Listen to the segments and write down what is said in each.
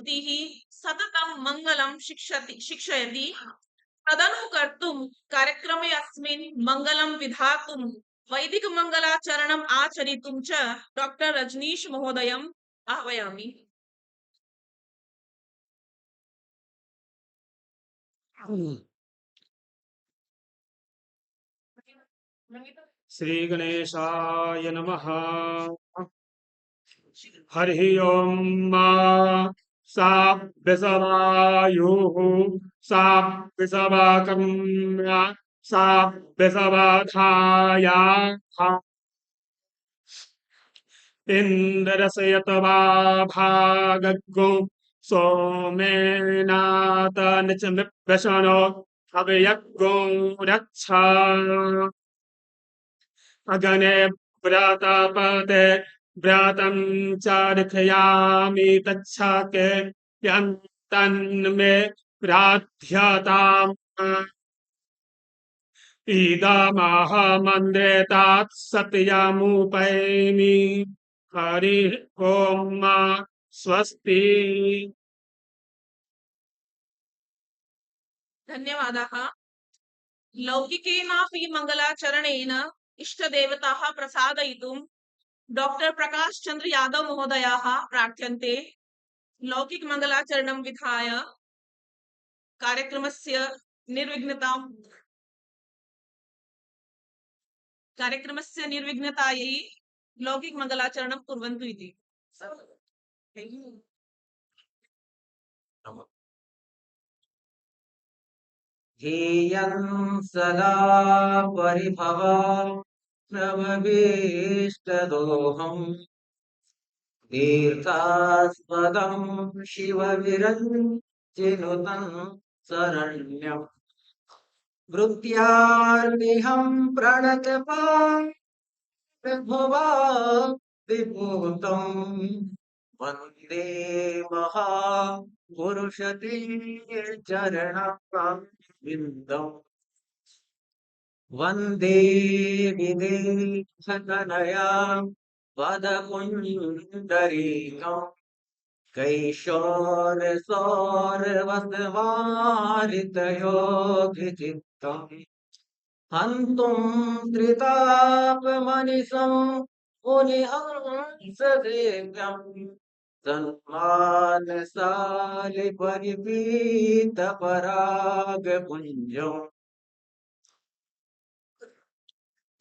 स्तुतिः सततं मङ्गलं शिक्षयति तदनु कर्तुं कार्यक्रमे अस्मिन् मङ्गलं विधातुं वैदिकमङ्गलाचरणम् आचरितुं च डॉक्टर रजनीश महोदयम् आह्वयामि। श्री गणेशाय नमः। हरि ओम। सा विषवायुः सा विषवाकम्या सा विषवाधाया इन्द्रसयतवा भागग्गो सोमेनात निचमिप्यशनो अव्यग्गो रक्षा अगने व्रतपते व्रतं चारिखयामि तच्छके यन्तन्मे प्रार्थ्यताम् इदमहमन्द्रे तत्सत्यमुपैमि। हरि ओम। स्वस्ति। धन्यवादाः। लौकिकेनापि मङ्गलाचरणेन इष्टदेवताः प्रसादयितुं डॉक्टर प्रकाश चंद्र यादव महोदयाः प्रार्थ्यन्ते। लौकिकमङ्गलाचरणं विधाय कार्यक्रमस्य निर्विघ्नतायै लौकिकमङ्गलाचरणं कुर्वन्तु इति। ध्येयं सदा परिभवाप्नवभीष्टदोहम् तीर्थास्पदं शिवविरञ्चिनुतं शरण्यम् वृत्त्यार्तिहं प्रणतपाभुवा विभूतं वन्दे महापुरुषते चरणविन्दम् वन्दे विदेहतनया पदपुण्डरीकम् कैशोरसौरवसवारितयोगिचित्तम् हन्तुं त्रितापमनिशं मुनिहंससेव्यम् सन्मानशालिपरिपीतपरागपुञ्जम्।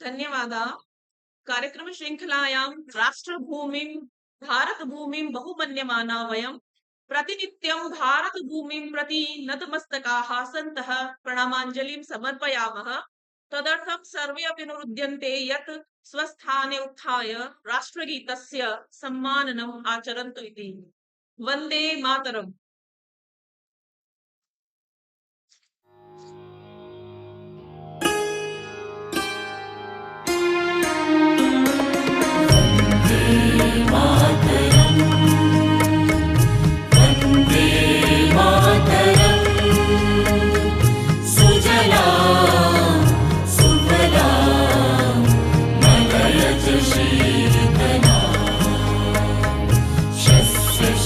धन्यवादाः। कार्यक्रम श्रृंखलायां राष्ट्रभूमिं भारतभूमिं बहुमन्यमाना वयं प्रतिनित्यं भारतभूमिं प्रति नतमस्तकाः सन्तः प्रणामाञ्जलिं समर्पयामः। तदर्थं सर्वे अपि अनुरुध्यन्ते यत् स्वस्थाने उत्थाय राष्ट्रगीतस्य सम्माननम् आचरन्तु इति। वन्दे मातरम्।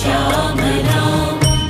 श्यामलां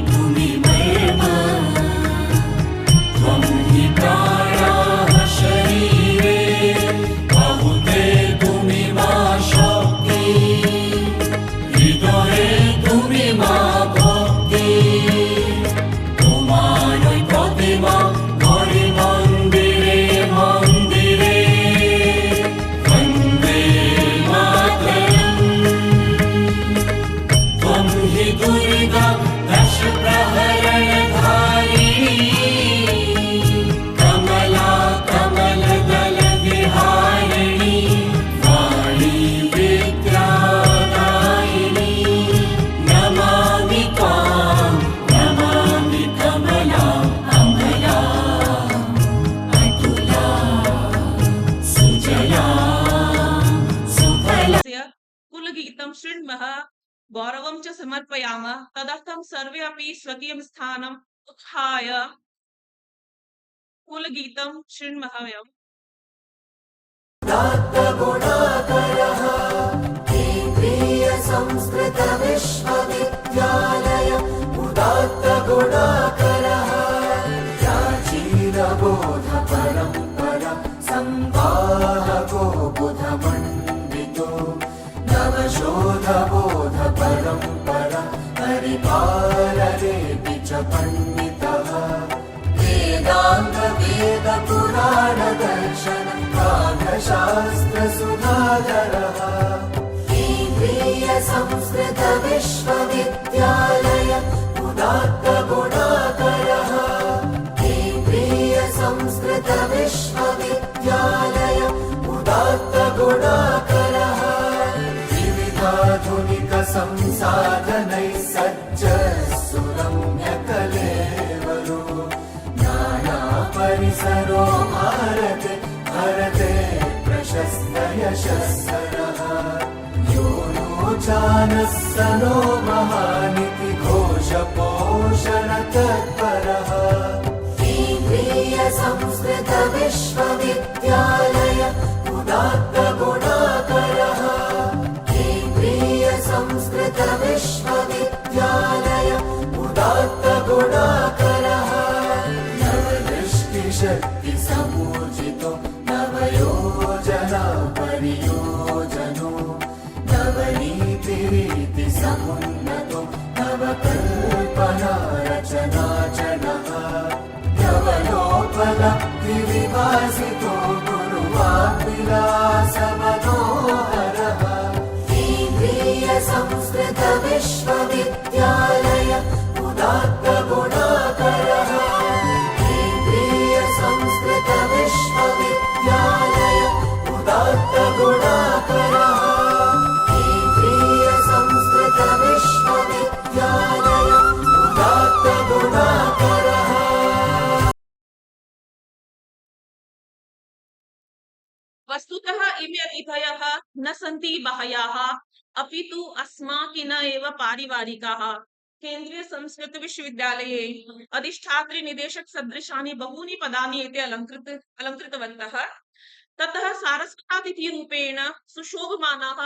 तुमि मर्म त्वं हि प्राणाः शरीरे बहुते तुमि मा शक्ति হৃদয়ে তুমি মা ভক্তি তোমারই প্রতিমা ঘরে মন্দিরে মন্দিরে বন্দে মাতরম ত্বং হি দুর্গা দশ প্রহরণধারিণী কমলা কমল দল বিহারিণী वाणी विद्यादायिनी नमामि त्वां नमामि कमला अमला अतुला सुजला सुफला तस्य कुलगीतं शृण्मः गौरवं च समर्पयामः तदर्थं सर्वे अपि स्वकीयं स्थानम् उत्थाय कुलगीतं शृण्मः वयम् गुणाकरः केन्द्रीय संस्कृत विश्वविद्यालय उदात्त गुणाकरः प्राचीनबोध परम्परा संवाहको बुधमण्डितो नवशोधबोध परम्परा परिपालनेऽपि च पण्डितः वेदांग वेद पुराण दर्शन शास्त्र सुधाकरः केन्द्रीय संस्कृत विश्वविद्यालय उदात्त गुणाकरः केन्द्रीय संस्कृत विश्वविद्यालय उदात्त गुणाकरः विविधाधुनिक संसाधनैः सज्ज सुरम्य कलेवरो नाना परिसरो भारते भरते प्रशस्त यशस्करः यो नो जानः स नो महानिति घोषपोषण तत्परः केन्द्रीय संस्कृत विश्वविद्यालय उदात्त गुणाकरः केन्द्रीय संस्कृत विश्वविद्यालय उदात्त गुणाकरः नवदृष्टिशक्ति समूर्जितो नवयोजना परियोजनो नवनीतिरीति समुन्नतो नवकल्पना रचनाचनः नवलोपलब्धिविभासितो गुरुवाग्विलासमनोहरः केन्द्रीय संस्कृत विश्वविद्यालय उदात्त गुणाकरः केन्द्रीय संस्कृत विश्वविद्यालय उदात्त गुणाकरः केन्द्रीय संस्कृत विश्वविद्यालय उदात्त गुणाकरः वस्तुतः इमे अतिथयः न सन्ति बाह्याः अपितु अस्माकिन एव पारिवारिकाः केन्द्रीय संस्कृत विश्वविद्यालये अधिष्ठात्री निदेशक सदृशानि बहूनि पदानि एते अलङ्कृतवन्तः ततः सारस्वतातिथिरूपेण सुशोभमानाः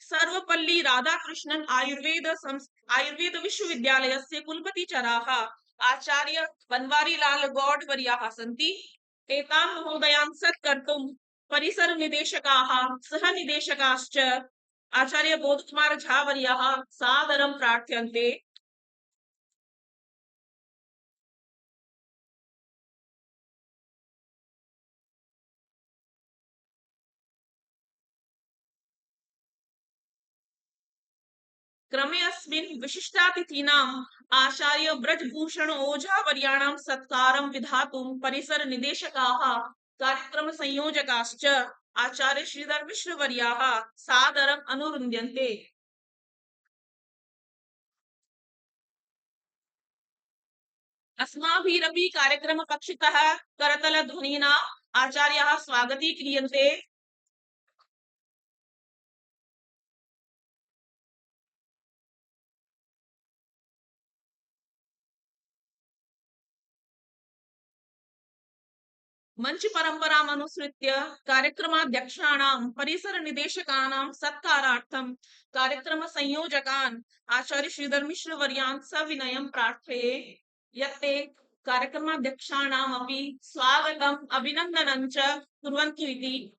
सर्वपल्ली राधाकृष्णन् आयुर्वेद विश्वविद्यालयस्य कुलपतिचराः आचार्य बनवारीलाल गौड वर्याः सन्ति एतान् महोदयान् सत्कर्तुं परिसर निदेशकाः सह निदेशकाश्च आचार्य बोधकुमार झा वर्याः सादरं प्रार्थ्यन्ते। क्रमे अस्मिन् विशिष्टातिथीनाम् आचार्य ब्रजभूषण ओझा वर्याणां सत्कारं विधातुं परिसर निदेशकाः कार्यक्रम संयोजकाश्च आचार्य श्रीधर मिश्र वर्याः सादरम् अनुरुन्ध्यन्ते। अस्माभिरपि कार्यक्रम कक्षतः करतल ध्वनिना आचार्याः स्वागतीक्रियन्ते। मंच परंपराम् अनुसृत्य कार्यक्रमाध्यक्षाणां परिसर निदेशकानां सत्कारार्थं कार्यक्रम संयोजकान् आचार्य श्रीधर मिश्र वर्यान् सविनयं प्रार्थये यत् ते कार्यक्रमाध्यक्षाणामपि स्वागतम् अभिनन्दनं च कुर्वन्तु इति।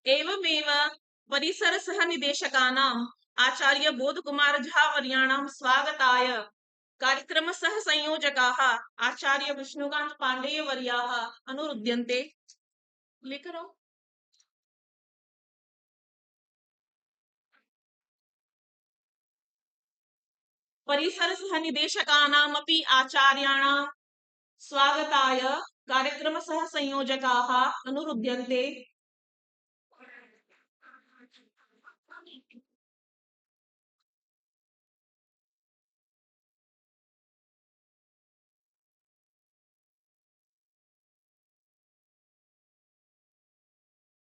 एवमेव परिसर सह निदेशकानाम् आचार्य बोधकुमार झा वर्याणां स्वागताय कार्यक्रम सह संयोजकाः आचार्य विष्णुकांत पांडेय वर्याः अनुरुध्यन्ते। लेकर आओ। परिसर सह निदेशकानामपि आचार्याणां स्वागताय कार्यक्रम सह संयोजकाः अनुरुध्यन्ते।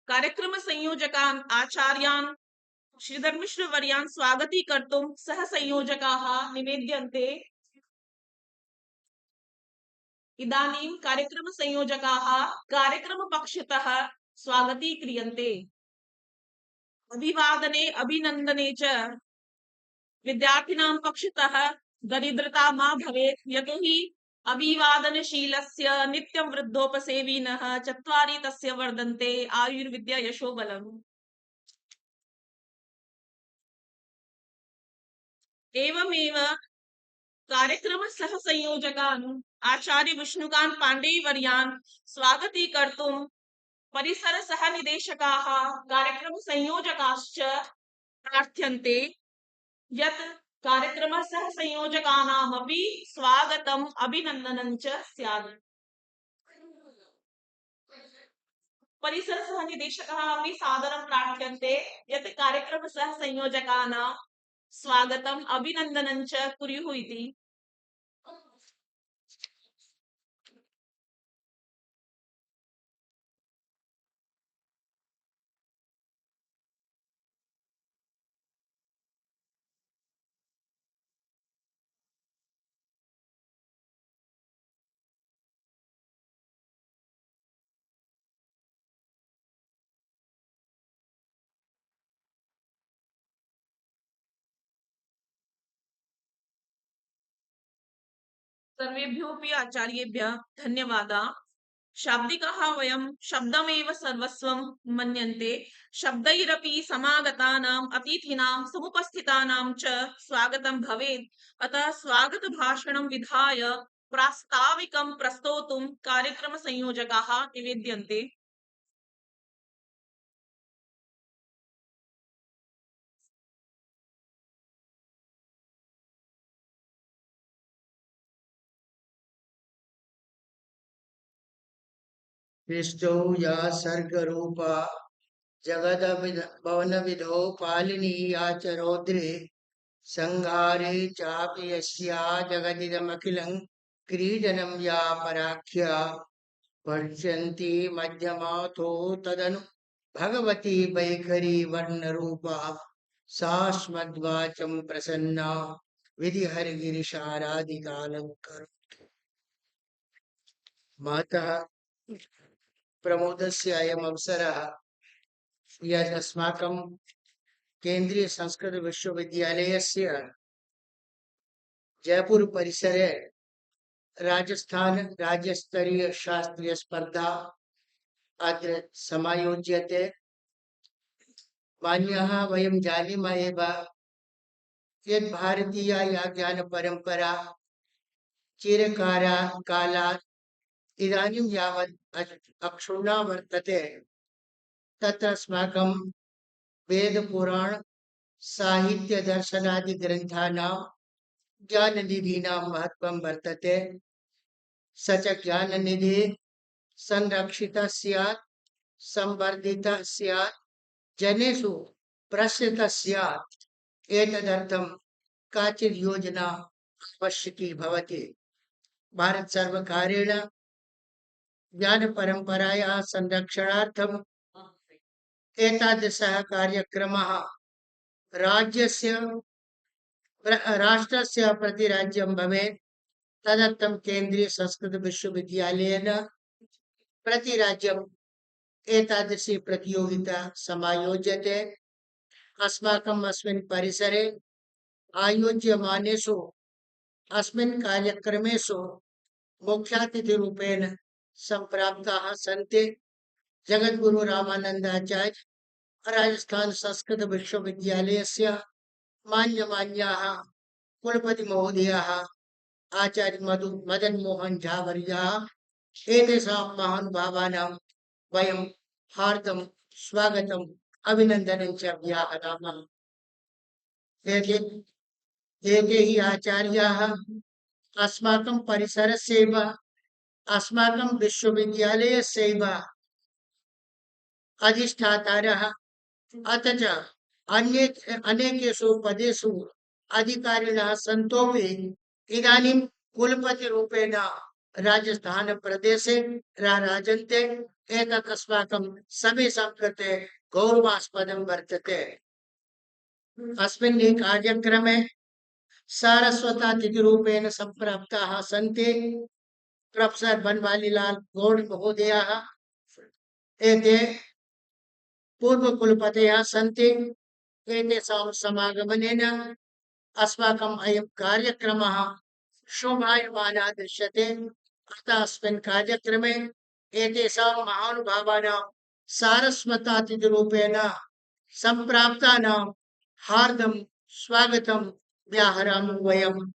कार्यक्रम संयोजकान् आचार्यान् श्रीधर मिश्र वर्यान् स्वागतीकर्तुं सह संयोजकाः निवेद्यन्ते। इदानीं कार्यक्रम संयोजकाः कार्यक्रम पक्षतः स्वागतीक्रियन्ते। अभिवादने अभिनन्दने च विद्यार्थिनां पक्षतः दरिद्रता मा भवेत् यतोहि अभिवादनशीलस्य नित्यं वृद्धोपसेविनः चत्वारि तस्य वर्धन्ते आयुर्विद्या यशो बलम्। एवमेव कार्यक्रम सह संयोजकान् आचार्य विष्णुकांत पांडेय वर्यान् स्वागतीकर्तुं परिसर सह निदेशकाः कार्यक्रम संयोजकाश्च प्रार्थ्यन्ते यत् कार्यक्रम सह संयोजकानामपि स्वागतम् अभिनन्दनं च स्यात्। परिसर सह निदेशकाः अपि सादरं प्रार्थ्यन्ते यत् कार्यक्रम सह संयोजकानां स्वागतम् अभिनन्दनं च कुर्युः इति। सर्वेभ्योऽपि आचार्येभ्यः धन्यवादाः। शाब्दिकाः वयं शब्दमेव सर्वस्वं मन्यन्ते। शब्दैरपि समागतानाम् अतिथीनां समुपस्थितानां च स्वागतं भवेत्। अतः स्वागत भाषणं विधाय प्रास्ताविकं प्रस्तोतुं कार्यक्रम संयोजकाः निवेद्यन्ते। सृष्टौ या सर्गरूपा जगदभवनविधौ पालिनी या च रौद्रे संहारे चापि यस्या जगदिदमखिलं क्रीडनं या पराख्या पश्यन्ति मध्यमाथो तदनु भगवती वैखरी वर्णरूपा सा स्मद्वाचं प्रसन्ना विधिहरगिरिशारादिकालङ्करोतु। मातः प्रमोदस्य अयम् अवसरः यत् अस्माकं केन्द्रीय संस्कृत विश्वविद्यालयस्य जयपुर परिसरे राजस्थान राज्यस्तरीय शास्त्रीय स्पर्धा अत्र समायोज्यते। मान्यः वयं जानीमः एव यत् भारतीया या ज्ञानपरम्परा चिरकालात् इदानीं यावत् अक्षुण्णा वर्तते तत्र अस्माकं वेदपुराण साहित्य दर्शनादि ग्रन्थानां ज्ञाननिधीनां महत्त्वं वर्तते। स च ज्ञाननिधिः संरक्षितः स्यात्, संवर्धितः स्यात्, जनेषु प्रसृतः स्यात्। एतदर्थं काचित् योजना आवश्यकी भवति। भारत सर्वकारेण राज्यस्य राष्ट्रस्य प्रतिराज्यं भवेत् तदर्थं केन्द्रीय संस्कृत विश्वविद्यालयेन प्रतिराज्यम् एतादृशी प्रतियोगिता समायोज्यते। अस्माकम् अस्मिन् परिसरे आयोज्यमानेषु अस्मिन् कार्यक्रमेषु मुख्यातिथिरूपेण सम्प्राप्ताः सन्ति जगद्गुरु रामानन्दाचार्य राजस्थान संस्कृत विश्वविद्यालयस्य मान्यमान्याः कुलपति महोदयाः आचार्य मदन मोहन झा वर्याः एतेषां महानुभावानां वयं हार्दं स्वागतम् अभिनन्दनं च व्याहरामः। एते हि आचार्याः अस्माकं परिसरस्यैव अस्माकं विश्वविद्यालयस्यैव अधिष्ठातारः अथ च अनेकेषु पदेषु अधिकारिणः सन्तोपि इदानीं कुलपतिरूपेण राजस्थान प्रदेशे राजन्ते। एतत् अस्माकं समेषां कृते गौरवास्पदं वर्तते। अस्मिन् कार्यक्रमे सारस्वतातिथिरूपेण सम्प्राप्ताः सन्ति प्रोफेसर बनवालीलाल गौड़ महोदयाः। एते पूर्वकुलपतयः सन्ति। एतेषां समागमनेन अस्माकम् अयं कार्यक्रमः शोभायमानः दृश्यते। अतः अस्मिन् कार्यक्रमे एतेषां महानुभावानां सारस्वतातिथिरूपेण सम्प्राप्तानां हार्दं स्वागतं व्याहरामः वयम्।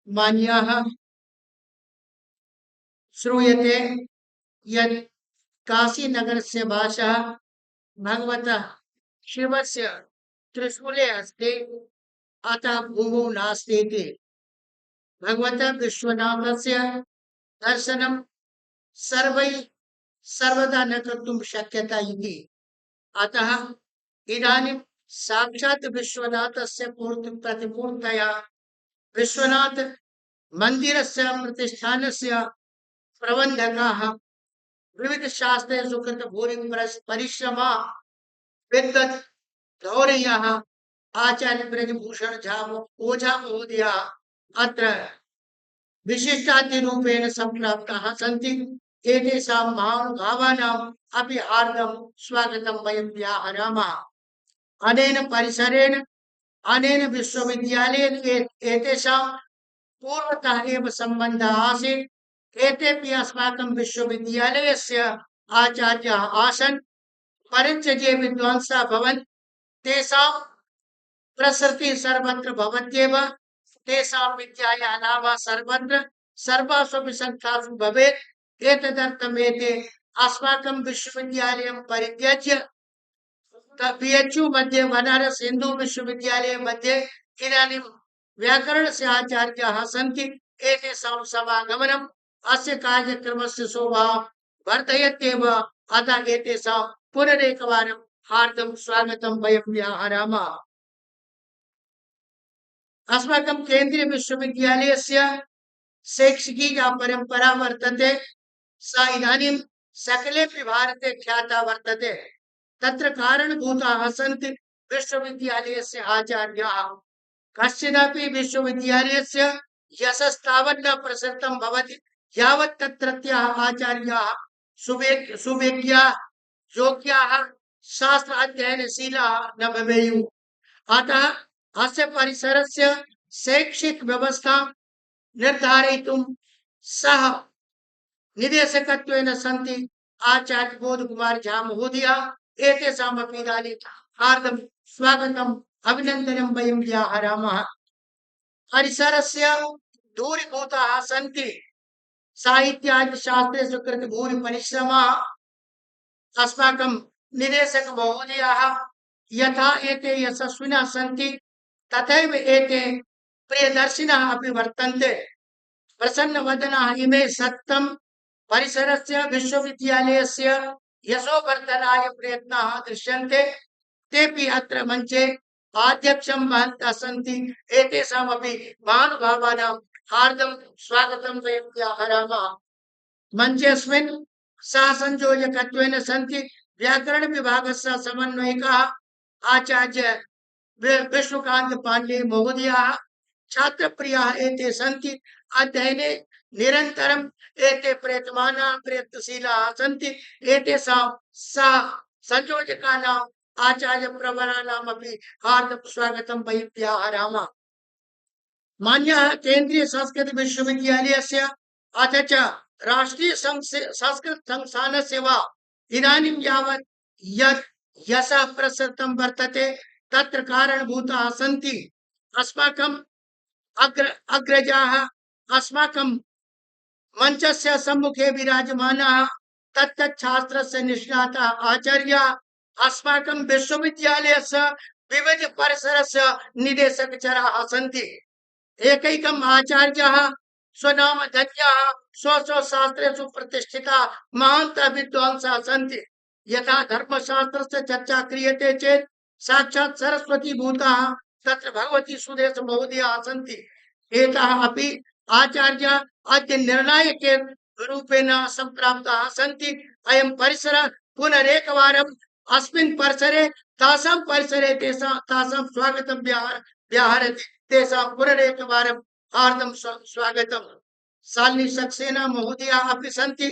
मान्याः, श्रूयते यत् काशीनगरस्य भाषा भगवतः शिवस्य त्रिशूले अस्ति, अतः भूमौ नास्ति इति। भगवतः विश्वनाथस्य दर्शनं सर्वैः सर्वदा न कर्तुं शक्यते इति। अतः इदानीं साक्षात् विश्वनाथस्य प्रतिपूर्तया विश्वनाथ मन्दिरस्य प्रतिष्ठानस्य प्रबन्धकाः विविध शास्त्रेषु कृत भूरि परिश्रमः विद्वत् गौरयः आचार्य ब्रजभूषण झा ओझा महोदयः अत्र विशिष्टातिरूपेण सम्प्राप्ताः सन्ति। एतेषां महानुभावानाम् अपि हार्दं स्वागतं वयं व्याहरामः। अनेन परिसरेण अनेन विश्वविद्यालयेन एतेषां पूर्वतः एव सम्बन्धः आसीत्। एतेपि अस्माकं विश्वविद्यालयस्य आचार्याः आसन्, परञ्च ये विद्वांसः अभवन् तेषां प्रसृतिः सर्वत्र भवत्येव। तेषां विद्यायाः नाम सर्वत्र सर्वासु अपि संस्थासु भवेत्। एतदर्थम् एते अस्माकं विश्वविद्यालयं परित्यज्य PHU मध्ये बनारस हिंदू विश्वविद्यालय मध्ये इदानीं व्याकरणस्य आचार्याः सन्ति। एतेषां समागमनम् अस्य कार्यक्रमस्य शोभा वर्धयत्येव। अतः एतेषां पुनरेकवारं हार्दं स्वागतं वयं व्याहरामः। अस्माकं केन्द्रीय विश्वविद्यालयस्य शैक्षिकी या परंपरा वर्तते सा इदानीं सकलेपि भारते ख्याता वर्तते। तत्र कारणभूताः सन्ति विश्वविद्यालयस्य आचार्याः। कश्चिदपि विश्वविद्यालयस्य यशस्तावत् न प्रसृतं भवति यावत् तत्रत्याः आचार्याः सुवेज्ञाः योग्याः शास्त्र अध्ययनशीलाः न भवेयुः। अतः अस्य परिसरस्य शैक्षिक व्यवस्था निर्धारयितुं सह निदेशकत्वेन सन्ति आचार्य बोध कुमार झा महोदयः। एतेषामपि इदानीं हार्दं स्वागतम् अभिनन्दनं वयं व्याहरामः। परिसरस्य दूरीभूताः सन्ति साहित्यादि शास्त्रेषु कृत भूरि परिश्रमः। अस्माकं निदेशक महोदयाः यथा एते यशस्विनः सन्ति तथैव एते प्रियदर्शिनः अपि वर्तन्ते। प्रसन्नवदनाः इमे सत्तं परिसरस्य विश्वविद्यालयस्य यशोवर्धनाय प्रयत्नाः दृश्यन्ते। तेपि अत्र मञ्चे आध्यक्षं वहन्तः सन्ति। एतेषामपि महानुभावानां हार्दं स्वागतं वयं व्याहरामः। मञ्चेऽस्मिन् सहसंयोजकत्वेन सन्ति व्याकरण विभागस्य समन्वयकः आचार्य विश्वकांत पांडे महोदयाः छात्रप्रियाः एते सन्ति। अध्ययने निरन्तरम् एते प्रयतमानाः प्रयत्नशीलाः सन्ति। एतेषां संयोजकानाम् आचार्यप्रवराणामपि हार्दं स्वागतं वयं व्याहरामः। मान्यः केन्द्रीय संस्कृत विश्वविद्यालयस्य अथ च राष्ट्रीय संस्कृत संस्थानस्य वा इदानीं यावत् यत् यशः प्रसृतं वर्तते तत्र कारणभूताः सन्ति अस्माकम् अग्रजाः। अस्माकं मंचस्य सम्मुखे विराजमानाः तत्तच्छास्त्रस्य निष्णाताः आचार्याः अस्माकं विश्वविद्यालयस्य विविध परिसरस्य निदेशकचराः सन्ति। एकैकम् आचार्यः स्वनामधन्याः स्वस्वशास्त्रेषु प्रतिष्ठिताः महान्तः विद्वांसः सन्ति। यथा धर्मशास्त्रस्य चर्चा क्रियते चेत् साक्षात् सरस्वती भूताः तत्र भगवती सुदेश महोदयाः सन्ति। एताः अपि आचार्याः अद्य निर्णायके रूपेण सम्प्राप्ताः सन्ति। अयं परिसरः पुनरेकवारम् अस्मिन् परिसरे तासां परिसरे तासां स्वागतं व्याहरति। तेषां पुनरेकवारं हार्दं स्वागतम्। शालिनी सक्सेना महोदयाः अपि सन्ति।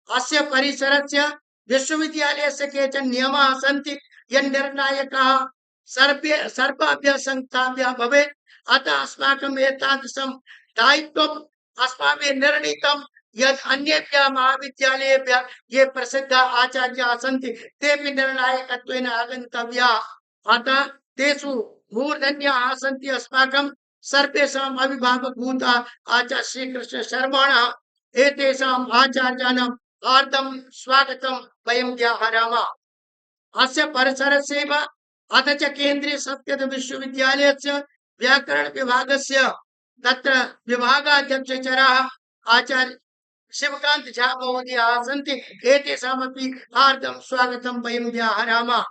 अस्य परिसरस्य विश्वविद्यालयस्य केचन नियमाः सन्ति यन्निर्णायकाः सर्वेभ्यः संस्थाभ्यः भवेत्। अतः अस्माकम् एतादृशं दायित्वम् अस्माभिः निर्णीतं यत् अन्येभ्यः महाविद्यालयेभ्यः ये प्रसिद्धाः आचार्याः सन्ति तेपि निर्णायकत्वेन आगन्तव्याः। अतः तेषु मूर्धन्याः सन्ति अस्माकं सर्वेषाम् अभिभावकभूताः आचार्य श्रीकृष्ण शर्माणः। एतेषाम् आचार्याणां हार्दं स्वागतं वयं व्याहरामः। अस्य परिसरस्यैव अथ च केन्द्रीय संस्कृत विश्वविद्यालयस्य व्याकरण विभागस्य तत्र विभागाध्यक्षचराः आचार्य शिवकांत झा महोदयाः सन्ति। एतेषामपि हार्दं स्वागतं वयं व्याहरामः।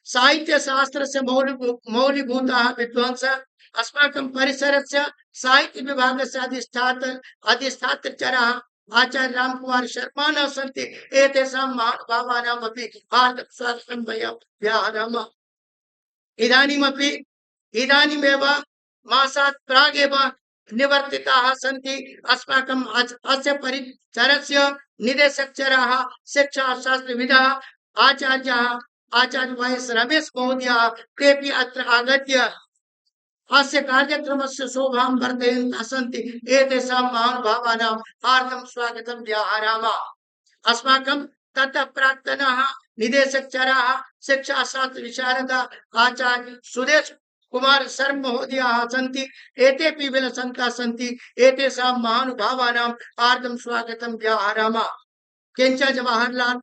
साहित्य शास्त्रस्य मौलिभूताः विद्वांसः अस्माकं परिसरस्य साहित्य विभागस्य अधिष्ठातृचराः आचार्य रामकुमार शर्माणः सन्ति। एतेषां महानुभावानामपि हार्दं स्वागतं वयं व्याहरामः। इदानीमेव मासात् प्रागेव निवर्तिताः सन्ति अस्माकम् अस्य परिसरस्य निदेशकचराः शिक्षाशास्त्रविदः आचार्याः आचार्य वायस रमेश महोदयाः। तेपि अत्र आगत्य अस्य कार्यक्रमस्य शोभां वर्धयन्तः सन्ति। एतेषां महानुभावानां हार्दं स्वागतं व्याहरामः। अस्माकं ततः प्राक्तनः निदेशकचराः शिक्षाशास्त्र विशारदाः आचार्य सुदेश कुमार शर्मा महोदयाः सन्ति। एतेपि विलसन्तः सन्ति। एतेषां महानुभावानां हार्दं स्वागतं व्याहरामः। किञ्च जवाहरलाल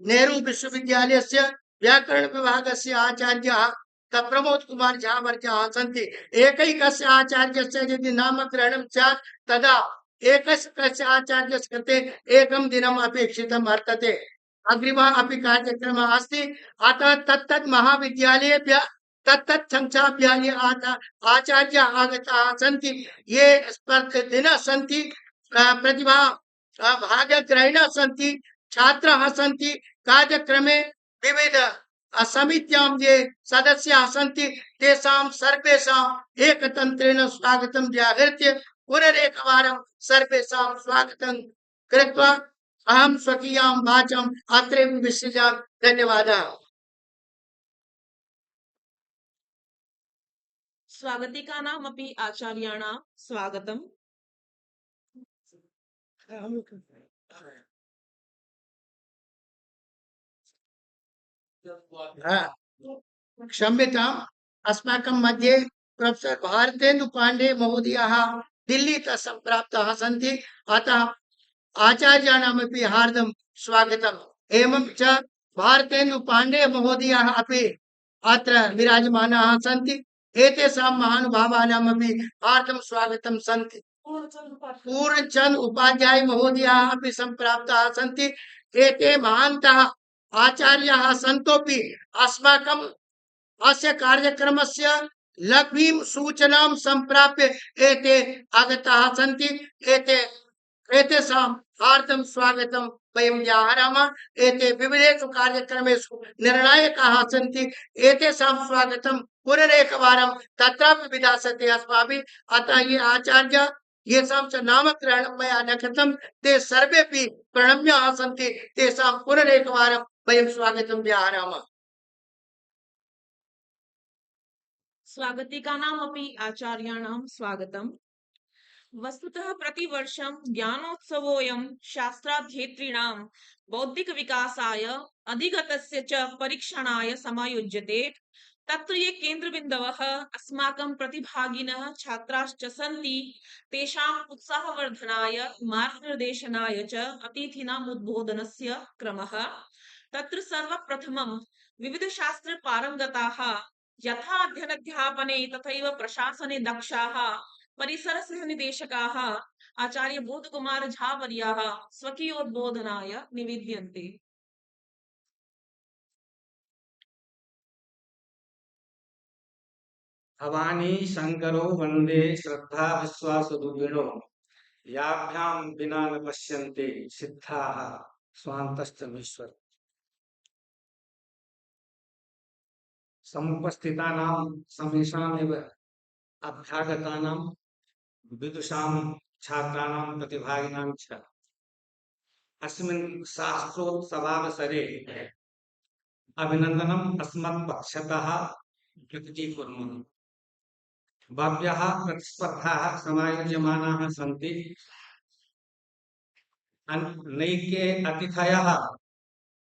नेहरू विश्वविद्यालयस्य व्याकरण विभागस्य आचार्याः प्रमोद कुमार झा वर्याः सन्ति। एकैकस्य आचार्यस्य यदि नामग्रहणं स्यात् तदा एकस्य आचार्यस्य कृते एकं दिनम् अपेक्षितं वर्तते। अग्रिमः अपि कार्यक्रमः अस्ति। अतः तत्तत् महाविद्यालयेभ्यः तत्तत् संस्थाभ्यः ये आचार्याः आगताः सन्ति ये स्पर्धदिनः सन्ति प्रतिभा भागग्रहिणः सन्ति छात्राः सन्ति कार्यक्रमे विविध समित्यां ये सदस्याः सन्ति तेषां सर्वेषाम् एकतन्त्रेण स्वागतं व्याहृत्य पुनरेकवारं सर्वेषां स्वागतं कृत्वा अहं स्वकीयां वाचाम् अत्रैव विसृजामि। धन्यवादः। स्वागतिकानामपि आचार्याणां स्वागतम्। क्षम्यताम्। अस्माकं मध्ये प्रोफेसर भारतेन्दु पांडे महोदयाः दिल्लीतः सम्प्राप्ताः सन्ति। अतः आचार्याणामपि हार्दं स्वागतम्। एवं च भारतेन्दु पांडे महोदयाः अपि अत्र विराजमानाः सन्ति। एतेषां महानुभावानामपि हार्दं स्वागतं सन्ति। पूर्णचंद उपाध्याय महोदयाः अपि सम्प्राप्ताः सन्ति। एते महान्तः आचार्याः सन्तोपि अस्माकम् अस्य कार्यक्रमस्य लघ्वीं सूचनां सम्प्राप्य एते आगताः सन्ति। एतेषां हार्दं स्वागतं वयं व्याहरामः एते विविधेषु कार्यक्रमेषु निर्णायकाः सन्ति एतेषां स्वागतं पुनरेकवारं तत्रापि विधास्यते अस्माभिः अतः ये आचार्य येषां च नामग्रहणं मया न कृतं ते सर्वेपि प्रणम्याः सन्ति तेषां पुनरेकवारं वयं स्वागतं व्याहरामः स्वागतिकानाम् अपि आचार्याणां स्वागतम् वस्तुतः प्रतिवर्षं ज्ञानोत्सवोऽयं शास्त्राध्येतॄणां बौद्धिकविकासाय अधिगतस्य च परीक्षणाय समायोज्यते तत्र ये केन्द्रबिन्दवः अस्माकं प्रतिभागिनः छात्राश्च सन्ति तेषाम् उत्साहवर्धनाय मार्गनिर्देशनाय च अतिथीनाम् उद्बोधनस्य क्रमः तत्र सर्वप्रथमं विविधशास्त्रपारङ्गताः यथा अध्ययनाध्यापने तथैव प्रशासने दक्षाः परिसरसह निदेशकाः आचार्य बोधकुमार झा वर्याः स्वकीयोद्बोधनाय निवेद्यन्ते भवानी शंकरो वंदे श्रद्धा विश्वास दुर्गिणो याभ्यां विना न पश्यन्ते सिद्धाः स्वान्तश्चमीश्वर समुपस्थितानां समेषामेव अभ्यागतानां विदुषां छात्राणां प्रतिभागिनां च अस्मिन् शास्त्रोत्सवावसरे अभिनन्दनम् अस्मत्पक्षतः प्रकटीकुर्मः बह्व्यः प्रतिस्पर्धाः समायोज्यमानाः सन्ति नैके अतिथयः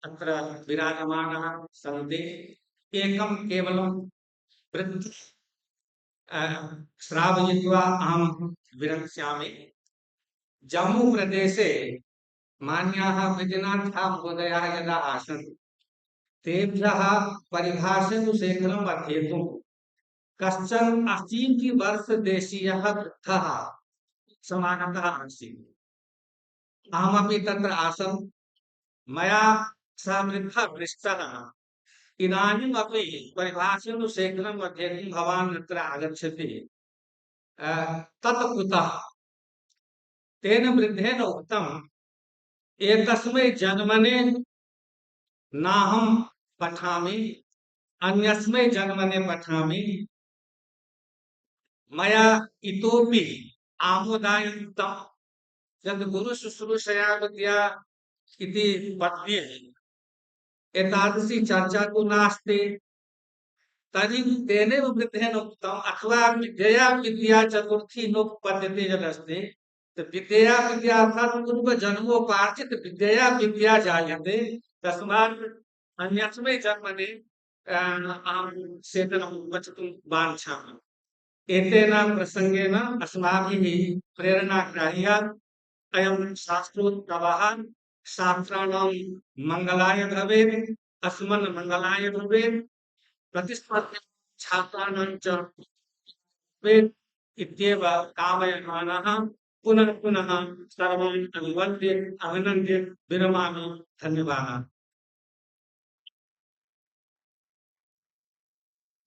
अत्र विराजमानाः सन्ति एकं केवलं वृत्ति श्रावयित्वा अहं विरक्ष्यामि जम्मू प्रदेशे मान्याः विधिनाथाः महोदयाः यदा आसन् तेभ्यः परिभाषेन्दुशेखरम् अध्येतुं कश्चन 80 वर्षदेशीयः वृद्धः समागतः आसीत् अहमपि तत्र आसम् मया सः वृद्धः पृष्टः इदानीमपि परिभाषेन्दुशेखरम् अध्येतुं भवान् अत्र आगच्छति तत् कुतः तेन वृद्धेन उक्तम् एकस्मै जन्मने नाहं पठामि अन्यस्मै जन्मने पठामि मया इतोपि आमोदायुक्तं यद् गुरुशुश्रूषया विद्या इति पद्ये एतादृशी चर्चा तु नास्ति तर्हि तेनैव वृद्धेन उक्तम् अथवा विद्यया विद्या चतुर्थी नोपपद्यते यदस्ति विद्यया विद्या अर्थात् पूर्वजन्मोपार्जित विद्यया विद्या जायते तस्मात् अन्यस्मै जन्मने अहं सेतनं वक्तुं वाञ्छामि एतेन प्रसंगेन अस्माभिः प्रेरणाग्राह्या अयं शास्त्रोत्सवः छात्राणां मङ्गलाय भवेत् अस्मन् मङ्गलाय भवेत् प्रतिस्पर्धा छात्राणां च भवेत् इत्येव कामयमानः पुनः पुनः सर्वान् अभिनन्द्य विरमामि धन्यवादः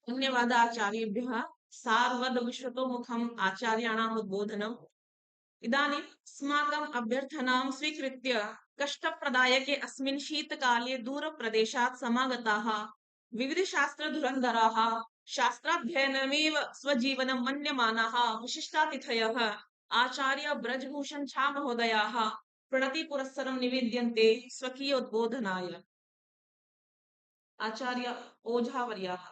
धन्यवाद आचार्येभ्यः सार्वद विश्वतोमुखम् आचार्याणाम् उद्बोधनम् इदानीम् अस्माकम् अभ्यर्थनां स्वीकृत्य कष्टप्रदायके अस्मिन् शीतकाले दूरप्रदेशात् समागताः विविधशास्त्रधुरन्धराः शास्त्राध्ययनमेव स्वजीवनं मन्यमानाः विशिष्टातिथयः आचार्य ब्रजभूषण झा महोदयाः प्रणतिपुरस्सरं निवेद्यन्ते स्वकीयोद्बोधनाय आचार्य ओझा वर्याः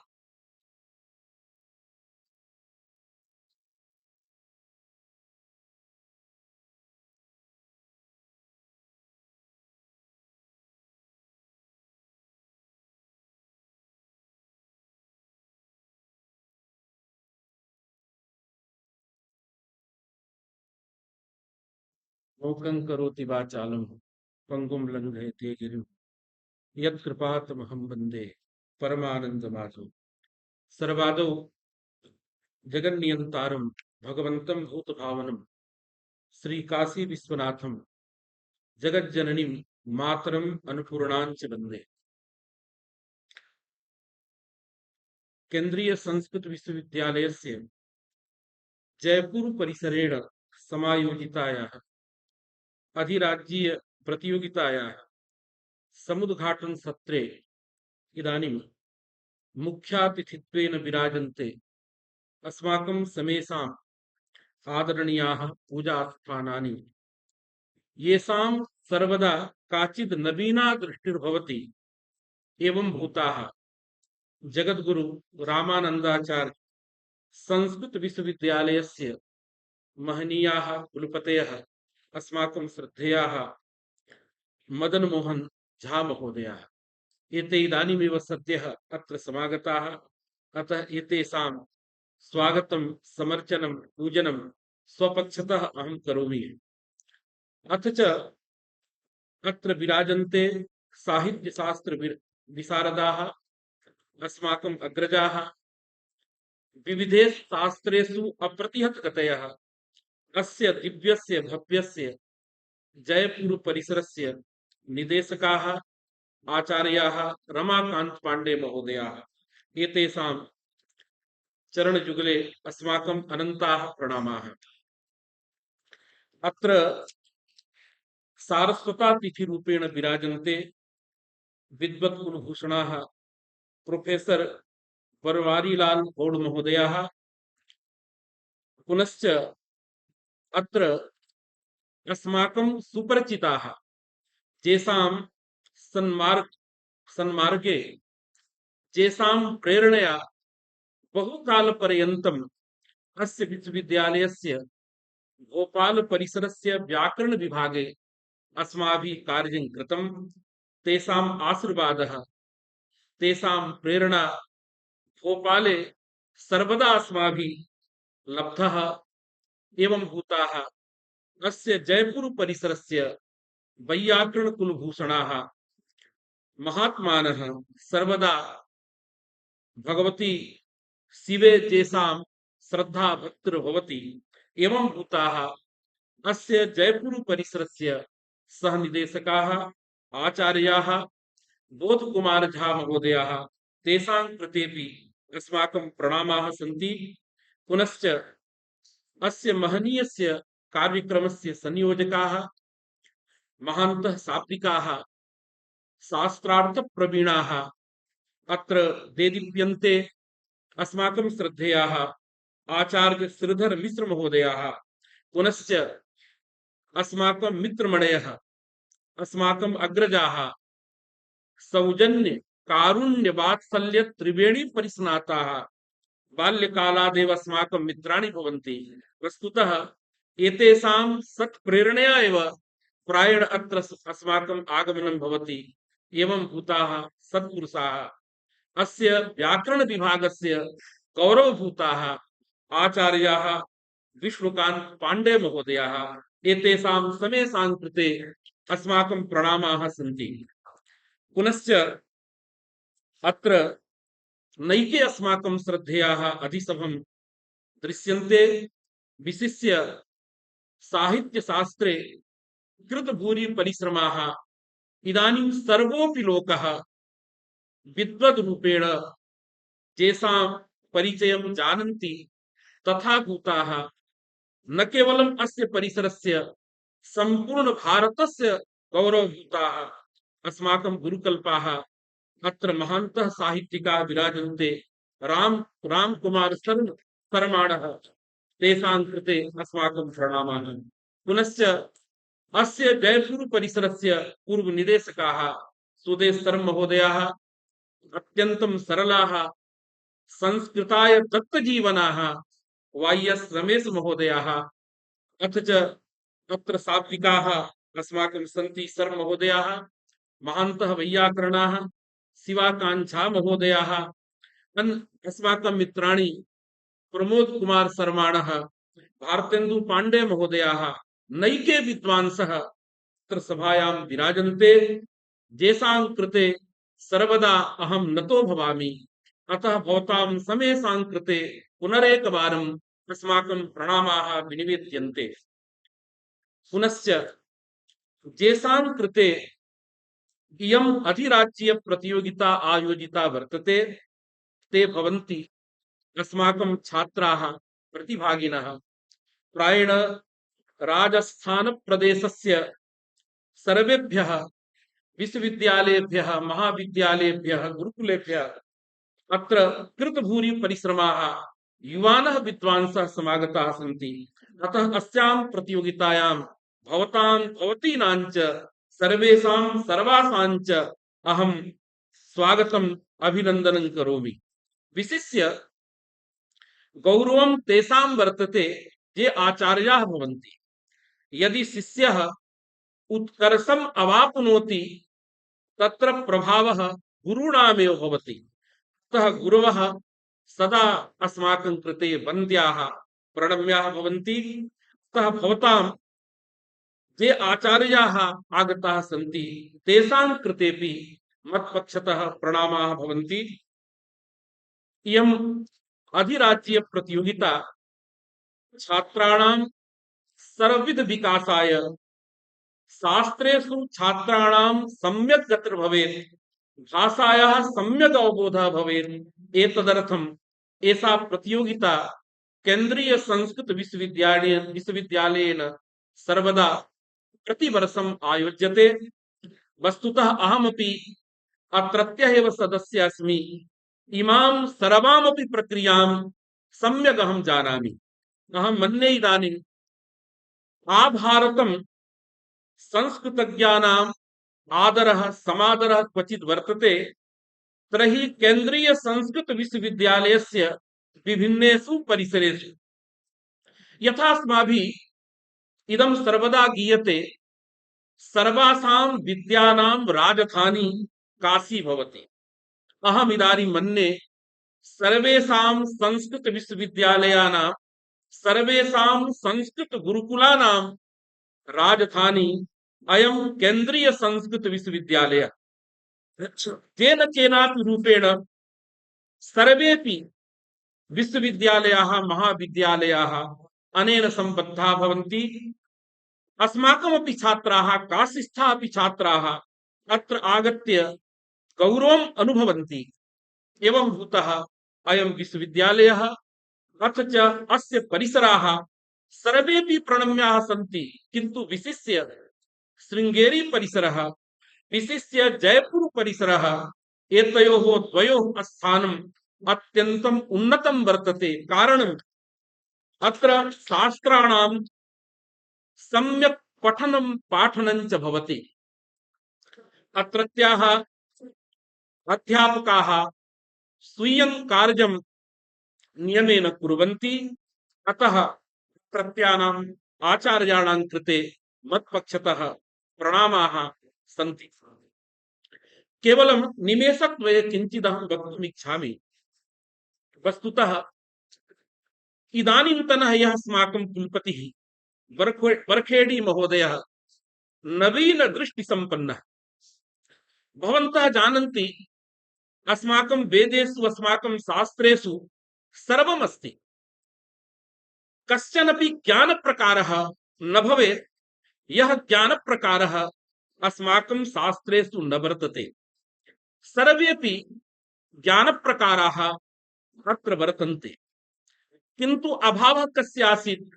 मूकं करोति वाचालं पंगुं लंघयते गिरिं यत्कृपातमहं वन्दे परमानन्दमाधव सर्वादौ जगन्नियन्तारं भगवन्तं भूतभावनं श्री काशी विश्वनाथं जगज्जननीं मातरम् अन्नपूर्णाञ्च वन्दे केन्द्रीय संस्कृत विश्वविद्यालयस्य जयपुर परिसरेण समायोजितायाः अधिराज्यीय प्रतियोगितायाः समुद्घाटन सत्रे इदानीं मुख्यातिथित्वेन विराजन्ते अस्माकं समेषाम् आदरणीयाः पूजास्थानानि, येषां सर्वदा काचित् नवीना दृष्टिर्भवति एवं भूताः जगद्गुरु रामानन्दाचार्य संस्कृत विश्वविद्यालयस्य महनीयाः कुलपतयः अस्माकं श्रद्धेयाः मदन मोहन झा महोदयाः। एते इदानीमेव सद्यः अत्र समागताः, अतः एतेषां स्वागतं समर्चनं पूजनं स्वपक्षतः अहं करोमि। अथ च अत्र विराजन्ते साहित्यशास्त्र विशारदाः अस्माकम् अग्रजाः, विविधेषु शास्त्रेषु अप्रतिहतगतयः अस्य दिव्यस्य भव्यस्य जयपुर परिसरस्य निदेशकाः आचार्याः रमाकान्त पाण्डे महोदयाः। एतेषां चरणयुगले अस्माकम् अनन्ताः प्रणामाः। अत्र सारस्वतातिथिरूपेण विराजन्ते विद्वत् कुलभूषणाः प्रोफेसर बनवारीलाल गौड़ महोदयाः, पुनश्च अत्र अस्माकं सुपरिचिताः जेषां सन्मार्गे जेषां प्रेरणया बहुकालपर्यन्तम् अस्य विश्वविद्यालयस्य भोपाल परिसरस्य व्याकरण विभागे अस्माभिः कार्यं कृतं, तेषाम् आशीर्वादः, तेषां प्रेरणा भोपाले सर्वदा अस्माभिः लब्धः एवं भूताः अस्य जयपुर परिसरस्य वैयाकरण कुलभूषणाः महात्मानः सर्वदा भगवती शिवे तेषां श्रद्धा भक्तिर्भवति एवं भूताः अस्य जयपुर परिसरस्य सह निदेशकाः आचार्याः बोधकुमार झा महोदयाः, तेषां कृतेपि अस्माकं प्रणामाः सन्ति। पुनश्च अस्य महनीयस्य कार्यक्रमस्य संयोजकाः महान्तः सात्विकाः शास्त्रार्थ प्रवीणाः अत्र देदीप्यन्ते अस्माकं श्रद्धेयाः आचार्य श्रीधर मिश्र महोदयाः, पुनश्च अस्माकं मित्रमणयः, अस्माकम् अग्रजाः सौजन्य कारुण्य वात्सल्य त्रिवेणी परिस्नाताः बाल्यकालादेव अस्माकं मित्राणि भवन्ति। वस्तुतः एतेषां सत्प्रेरणया एव प्रायेण अत्र अस्माकम् आगमनं भवति। एवं भूताः सत्पुरुषाः अस्य व्याकरण विभागस्य गौरवभूताः आचार्याः विष्णुकान्त पाण्डे महोदयाः, एतेषां समेषां कृते अस्माकं प्रणामाः सन्ति। पुनश्च अत्र नैके अस्माकं श्रद्धेयाः अधिसभं दृश्यन्ते, विशिष्य साहित्यशास्त्रे कृतभूरि परिश्रमाः इदानीं सर्वोऽपि लोकः विद्वद्रूपेण तेषां परिचयं जानन्ति, तथा भूताः न केवलम् अस्य परिसरस्य संपूर्ण भारतस्य गौरवभूताः अस्माकं गुरुकल्पाः अत्र महान्तः साहित्यिकाः विराजन्ते, राम कुमार शर्माणः, तेषां कृते अस्माकं प्रणामाः। पुनश्च अस्य जयपुर परिसरस्य पूर्व निदेशकाः सुदेश शर्मा महोदयाः अत्यन्तं सरलाः संस्कृताय दत्तजीवनाः वाईएस रमेश महोदयाः, अथ च अत्र सात्विकाः अस्माकं सन्ति शर्मा महोदयाः, महान्तः वैयाकरणाः शिवाकान्त झा महोदयाः, अस्माकं मित्राणि प्रमोद कुमार शर्माणः, भारतेन्दु पाण्डे महोदयाः, नैके विद्वांसः अत्र सभायां विराजन्ते, जेषां कृते सर्वदा अहं नतो भवामि। अतः भवतां समेषां कृते पुनरेकवारम् अस्माकं प्रणामाः विनिवेद्यन्ते। पुनश्च जेषां कृते इयम् अधिराज्यीय प्रतियोगिता आयोजिता वर्तते, ते भवन्ति अस्माकं छात्राः प्रतिभागिनः। प्रायेण राजस्थान प्रदेशस्य सर्वेभ्यः विश्वविद्यालयेभ्यः महाविद्यालयेभ्यः गुरुकुलेभ्यः अत्र कृतभूरि परिश्रमाः युवानः विद्वांसः समागताः सन्ति। अतः अस्यां प्रतियोगितायां भवतीनां च सर्वेषां सर्वासां च अहं स्वागतम् अभिनन्दनं करोमि। विशिष्य गौरवं तेषां वर्तते ये आचार्याः भवन्ति। यदि शिष्यः उत्कर्षम् अवाप्नोति तत्र प्रभावः गुरूणामेव भवति। अतः गुरवः सदा अस्माकं कृते वन्द्याः प्रणम्याः भवन्ति। अतः भवतां ये आचार्याः आगताः सन्ति तेषां कृतेपि मत्पक्षतः प्रणामाः भवन्ति। इयम् अधिराज्यीय प्रतियोगिता छात्राणां सर्वविध विकासाय शास्त्रेषु छात्राणां सम्यक् गतिर् भवेत्, भाषायाः सम्यक् अवबोधः भवेत्। एतदर्थम् एषा प्रतियोगिता केन्द्रीय संस्कृत विश्वविद्यालयेन सर्वदा प्रतिवर्षम् आयोज्यते। वस्तुतः अहमपि अत्रत्यः एव सदस्यः अस्मि। इमां सर्वामपि प्रक्रियां सम्यक् अहं जानामि। अहं मन्ये इदानीम् आभारतं संस्कृतज्ञानाम् आदरः समादरः क्वचित् वर्तते, तर्हि केन्द्रीय संस्कृत विश्वविद्यालयस्य विभिन्नेषु परिसरेषु यथा अस्माभिः इदं सर्वदा गीयते, सर्वासां विद्यानां राजधानी काशी भवति। अहम् इदानीं मन्ये सर्वेषां संस्कृत विश्वविद्यालयानां सर्वेषां संस्कृत गुरुकुलानां राजधानी अयं केन्द्रीय संस्कृत विश्वविद्यालयः। केन केनापि रूपेण सर्वेपि विश्वविद्यालयाः महाविद्यालयाः अनेन सम्बद्धाः भवन्ति। अस्माकमपि छात्राः काशीस्थाः अपि छात्राः अत्र आगत्य गौरवम् अनुभवन्ति। एवं भूतः अयं विश्वविद्यालयः अथ च अस्य परिसराः सर्वेपि प्रणम्याः सन्ति, किन्तु विशिष्य शृङ्गेरी परिसरः, विशिष्य जयपुर परिसरः, एतयोः द्वयोः स्थानम् अत्यन्तम् उन्नतं वर्तते। कारणम् अत्र शास्त्राणां सम्यक् पठनं पाठनं च भवति। अत्रत्याः अध्यापकाः स्वीयं कार्यं नियमेन कुर्वन्ति। अतः अत्रत्यानाम् आचार्याणां कृते मत्पक्षतः प्रणामाः सन्ति। केवलं निमेषद्वये किञ्चिदहं वक्तुम् इच्छामि। वस्तुतः इदानीन्तनः यः अस्माकं कुलपतिः वरखेडी महोदयः नवीन दृष्टिसम्पन्नः। भवन्तः जानन्ति अस्माकं वेदेषु अस्माकं शास्त्रेषु सर्वमस्ति। कश्चनपि ज्ञानप्रकारः न भवेत् यः ज्ञानप्रकारः अस्माकं शास्त्रेषु न वर्तते। सर्वेपि ज्ञानप्रकाराः अत्र वर्तन्ते, किन्तु अभावः कस्य आसीत्?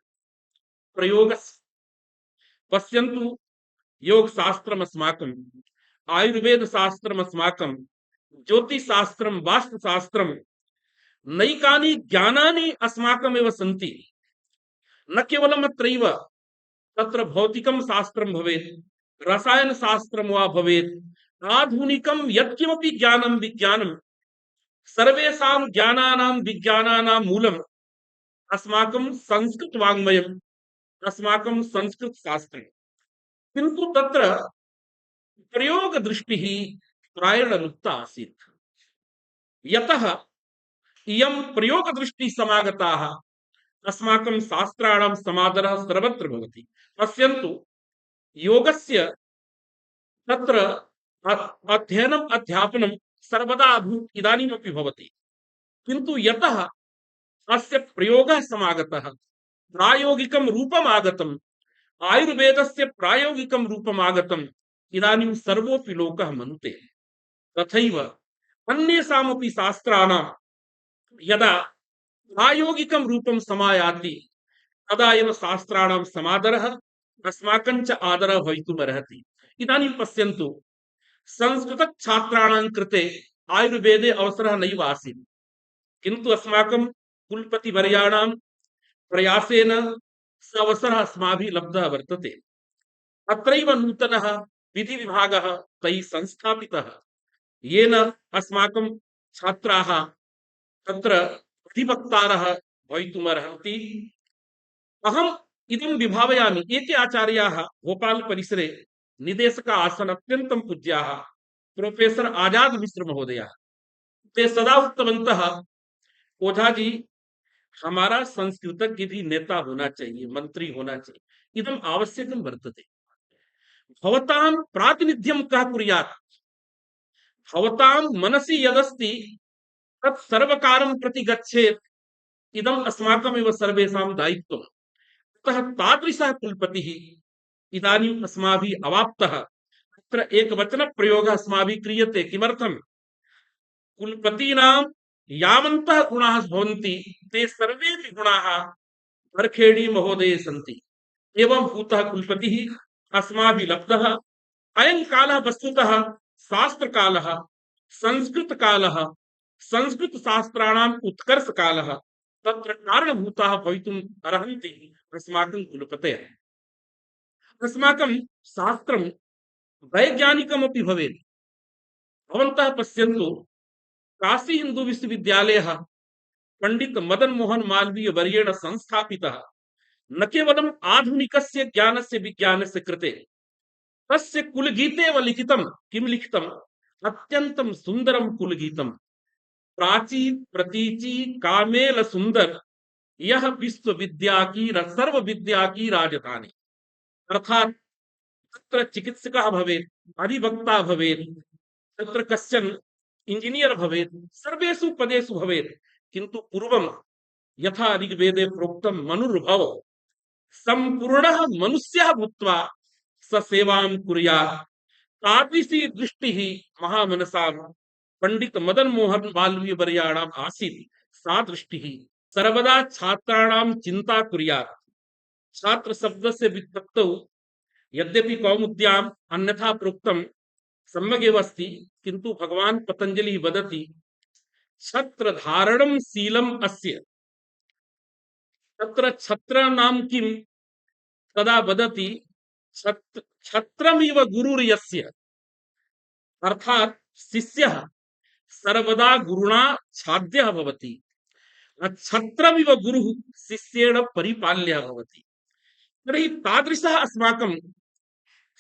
प्रयोगस्य। पश्यन्तु, योगशास्त्रम् अस्माकम्, आयुर्वेदशास्त्रम् अस्माकं, ज्योतिषशास्त्रं, वास्तुशास्त्रं, नैकानि ज्ञानानि अस्माकमेव सन्ति। न केवलम् अत्रैव, तत्र भौतिकं शास्त्रं भवेत्, रसायनशास्त्रं वा भवेत्, आधुनिकं यत्किमपि ज्ञानं विज्ञानं, सर्वेषां ज्ञानानां विज्ञानानां मूलम् अस्माकं संस्कृत वाङ्मयम्, अस्माकं संस्कृत शास्त्रम्। किन्तु तत्र प्रयोग दृष्टिः प्रायेण लुप्ता आसीत्। यतः इयं प्रयोग दृष्टिः समागताः अस्माकं शास्त्राणां समादरः सर्वत्र भवति। पश्यन्तु, योगस्य तत्र अध्ययनम् अध्यापनं सर्वदा इदानीमपि भवति, किन्तु यतः अस्य प्रयोगः समागतः, प्रायोगिकं रूपम् आगतम्, आयुर्वेदस्य प्रायोगिकं रूपम् आगतम्, इदानीं सर्वोऽपि लोकः मनुते। तथैव अन्येषामपि शास्त्राणां यदा प्रायोगिकं रूपं समायाति तदा एव शास्त्राणां समादरः अस्माकं च आदरः भवितुम् अर्हति। इदानीं पश्यन्तु संस्कृत छात्राणां कृते आयुर्वेदे अवसरः नैव आसीत्, किन्तु अस्माकं कुलपतिवर्याणां प्रयासेन स अवसरः अस्माभिः लब्धः वर्तते। अत्रैव नूतनः विधिविभागः तैः संस्थापितः, येन अस्माकं छात्राः तत्र अधिवक्तारः भवितुमर्हन्ति। अहम् इदं विभावयामि, एके आचार्याः भोपाल परिसरे निदेशक आसन् अत्यन्तं पूज्याः प्रोफेसर आजाद मिश्र महोदयाः, ते सदा उक्तवन्तः, ओझा जी हमारा संस्कृतज्ञ भी नेता होना चाहिए, मंत्री होना चाहिए, इदम् आवश्यकं वर्तते। भवतां प्रातिनिध्यं कः कुर्यात्, भवतां मनसि यदस्ति तत् सर्वकारं प्रति गच्छेत्, इदम् अस्माकमेव सर्वेषां दायित्वम्। अतः तादृशः कुलपतिः इदानीम् अस्माभिः अवाप्तः। अत्र एकवचनप्रयोगः अस्माभिः क्रियते, किमर्थम्? कुलपतीनां यावन्तः गुणाः भवन्ति ते सर्वेपि गुणाः वरखेड़ी महोदये सन्ति। एवं भूतः कुलपतिः अस्माभिः लब्धः। अयं कालः वस्तुतः शास्त्रकालः, संस्कृतकालः, संस्कृतशास्त्राणाम् उत्कर्षकालः। तत्र कारणभूताः भवितुम् अर्हन्ति अस्माकं कुलपतयः। अस्माकं शास्त्रं वैज्ञानिकमपि भवेत्। भवन्तः पश्यन्तु, काशी हिंदू विश्वविद्यालयः पंडित मदन मोहन मालवीय वर्येण संस्थापितः न केवलम् आधुनिकस्य ज्ञानस्य विज्ञानस्य कृते, तस्य कुलगीतेव लिखितं। किं लिखितम्? अत्यन्तं सुन्दरं कुलगीतं। प्राची प्रतीची कामेल सुंदर, यह विश्वविद्या की सर्व विद्या की राजधानी। अर्थात तत्र चिकित्सकः भवेत्, अधिवक्ता भवेत्, तत्र कश्चन इंजीनियर भवेत्, सर्वेषु पदेषु भवेत्, किन्तु पूर्वं यथा ऋग्वेदे प्रोक्तं मनुर्भव सम्पूर्णः मनुष्यः भूत्वा स सेवां कुर्यात्, तादृशी दृष्टिः महामनसां पंडित मदन मोहन मालवीय वर्याणाम् आसीत्। सा दृष्टिः सर्वदा छात्राणां चिन्ता कुर्यात्। छात्र शब्दस्य व्युत्पत्तौ यद्यपि कौमुद्याम् अन्यथा प्रोक्तं सम्यगेव अस्ति, किन्तु भगवान् पतंजलिः वदति छत्र धारणं शीलम् अस्य। तत्र छत्र नाम किं तदा वदति छत्रमिव गुरुर्यस्य, अर्थात शिष्यः सर्वदा गुरुणा छाद्यः भवति। छत्रमिव गुरुः शिष्येण परिपाल्यः भवति। तर्हि तादृशः अस्माकं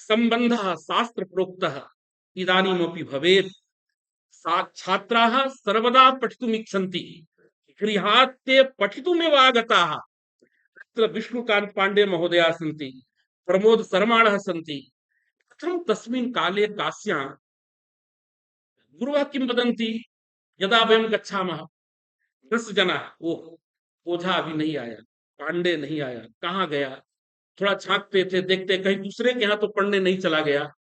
सम्बन्धः शास्त्रप्रोक्तः इदानीमपि भवेत्। छात्राः सर्वदा पठितुम् इच्छन्ति, गृहात् ते पठितुमेव आगताः। तत्र विष्णुकान्त पाण्डे महोदयाः सन्ति, प्रमोद शर्माणः सन्ति। कथं तस्मिन् काले काश्यां गुरुः किं वदन्ति? यदा वयं गच्छामः 10 जनाः, ओह ओझा अभी नहीं आया, पांडे नहीं आया, कहाँ गया? थोड़ा झांकते थे, देखते कहीं दूसरे के यहाँ तो पढ़ने नहीं चला गया।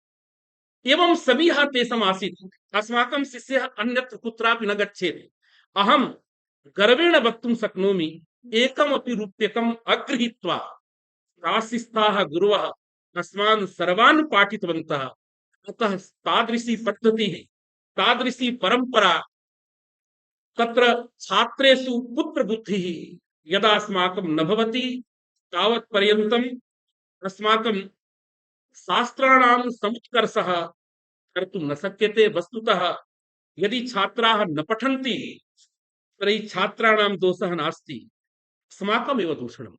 एवं समीहा तेषाम् आसीत्, अस्माकं शिष्यः अन्यत्र कुत्रापि न गच्छेत्। अहं गर्वेण वक्तुं शक्नोमि, एकमपि रूप्यकम् अगृहीत्वा काशीस्थाः गुरवः अस्मान् सर्वान् पाठितवन्तः। अतः तादृशी पद्धतिः, तादृशी परंपरा, तत्र छात्रेषु पुत्रबुद्धिः यदा अस्माकं न भवति तावत् पर्यन्तम् अस्माकं शास्त्राणां समुत्कर्षः कर्तुं न शक्यते। वस्तुतः यदि छात्राः न पठन्ति तर्हि छात्राणां दोषः नास्ति, अस्माकमेव दूषणम्।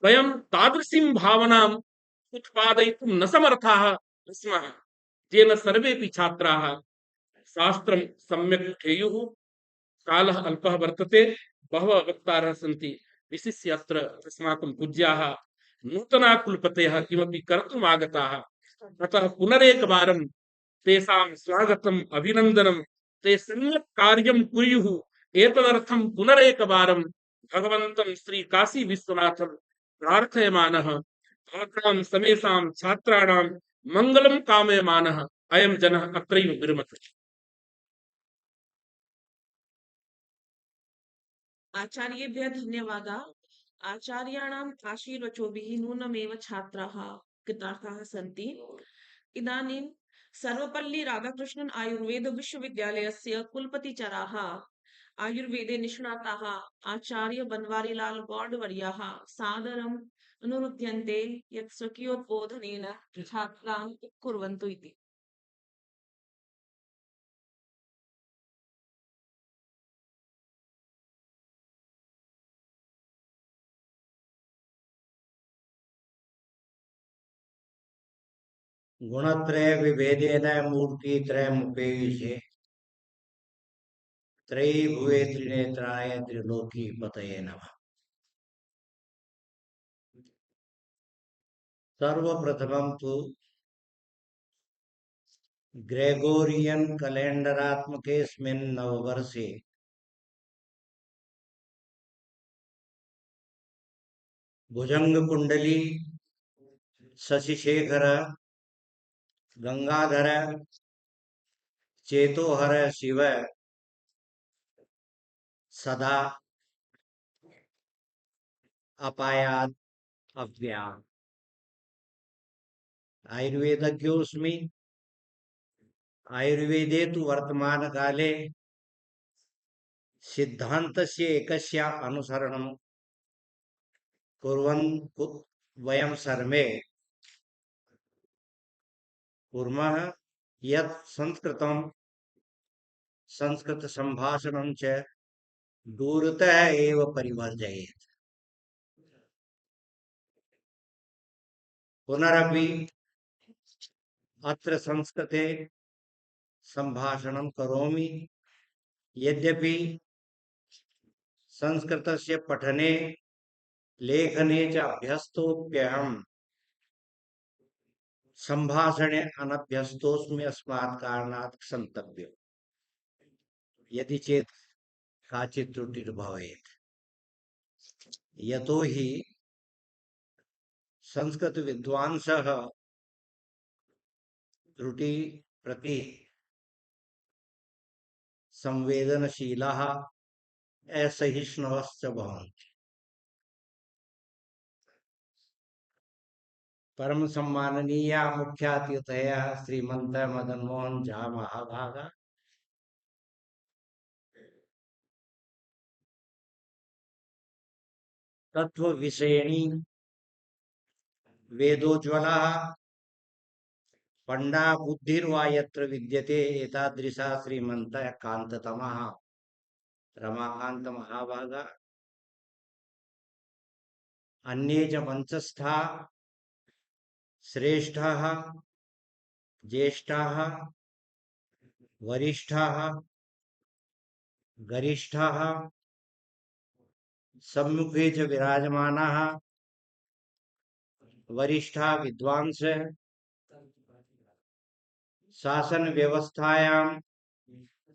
वयं तादृशीं भावनाम् उत्पादयितुं न समर्थाः स्मः, येन सर्वेपि छात्राः शास्त्रं सम्यक् पठेयुः। कालः अल्पः वर्तते, बहवः वक्तारः सन्ति, विशिष्य अत्र अस्माकं पूज्याः नूतना कुलपतयः किमपि कर्तुम् आगताः। अतः पुनरेकवारं तेषां स्वागतम् अभिनन्दनं। ते सम्यक् कार्यं कुर्युः, एतदर्थं पुनरेकवारं भगवन्तं श्री काशी विश्वनाथं प्रार्थयमानः, भवतां समेषां छात्राणां मङ्गलं कामयमानः अयं जनः अत्रैव विरमते। आचार्येभ्यः धन्यवादाः। आचार्याणाम् आशीर्वचोभिः नूनमेव छात्राः कृतार्थाः सन्ति। इदानीं सर्वपल्ली राधाकृष्णन् आयुर्वेद विश्वविद्यालयस्य कुलपतिचराः आयुर्वेदे निष्णाताः आचार्य बनवारीलाल गौड वर्याः सादरम् अनुरुध्यन्ते यत् स्वकीयोद्बोधनेन छात्रान् कुर्वन्तु इति। गुणत्रय विभेदेन मूर्तित्रयमुपेयुषे त्रयी भुवे त्रिनेत्राय त्रिलोकी पतये नमः। सर्वप्रथमं तु ग्रेगोरियन कैलेंडरात्मकेऽस्मिन् नववर्षे भुजंग कुंडली शशिशेखर गंगाधर चेतोहर शिव सदा अपायात् अव्या आयुर्वेदज्ञोऽस्मि। आयुर्वेदे तु वर्तमानकाले सिद्धान्तस्य एकस्य अनुसरणं कुर्वन् वयं सर्वे कुर्मः यत् संस्कृतसम्भाषणं च दूरतः एव परिवर्जयेत्। पुनरपि अत्र संस्कृते सम्भाषणं करोमि। यद्यपि संस्कृतस्य पठने लेखने च अभ्यस्तोऽप्यहम् सम्भाषणे अनभ्यस्तोऽस्मि। अस्मात् कारणात् क्षन्तव्यो यदि चेत् काचित् त्रुटिर्भवेत्। यतो हि संस्कृत विद्वांसः त्रुटि प्रति संवेदनशीलाः असहिष्णवश्च भवन्ति। परम सम्माननीय मुख्यातिथयः श्रीमंत मदन मोहन झा महाभागा, तत्व विषयणी वेदोज्वला पंडा बुद्धिर्वा यत्र विद्यते एतादृशा श्रीमंत कांततमः रमाकांत महाभागा, अन्ये च मंचस्था श्रेष्ठाः ज्येष्ठाः वरिष्ठाः गरिष्ठाः सम्मुखे च विराजमानाः वरिष्ठा विद्वांस, शासन व्यवस्थायां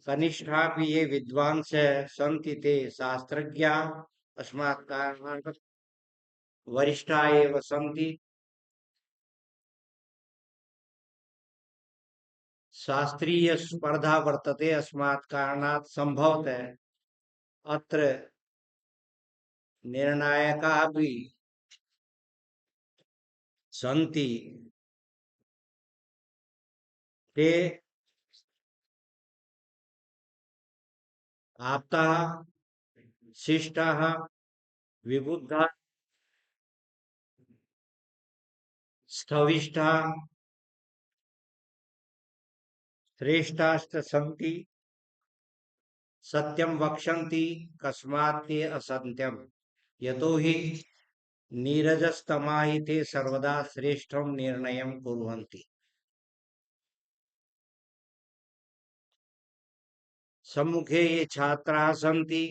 कनिष्ठापि ये विद्वांस सन्ति ते शास्त्रज्ञाः अस्मात् कारणात् वरिष्ठा एव सन्ति। शास्त्रीय स्पर्धा वर्तते, अस्मात् कारणात् संभवतः अत्र निर्णायकाः अपि सन्ति। ते आप्ताः शिष्टाः विबुद्धाः स्थविष्ठाः श्रेष्ठाश्च सन्ति। सत्यं वक्षन्ति कस्मात् ते असत्यं यतो हि नीरजस्तमा हि ते सर्वदा श्रेष्ठं निर्णयं कुर्वन्ति। सम्मुखे ये छात्राः सन्ति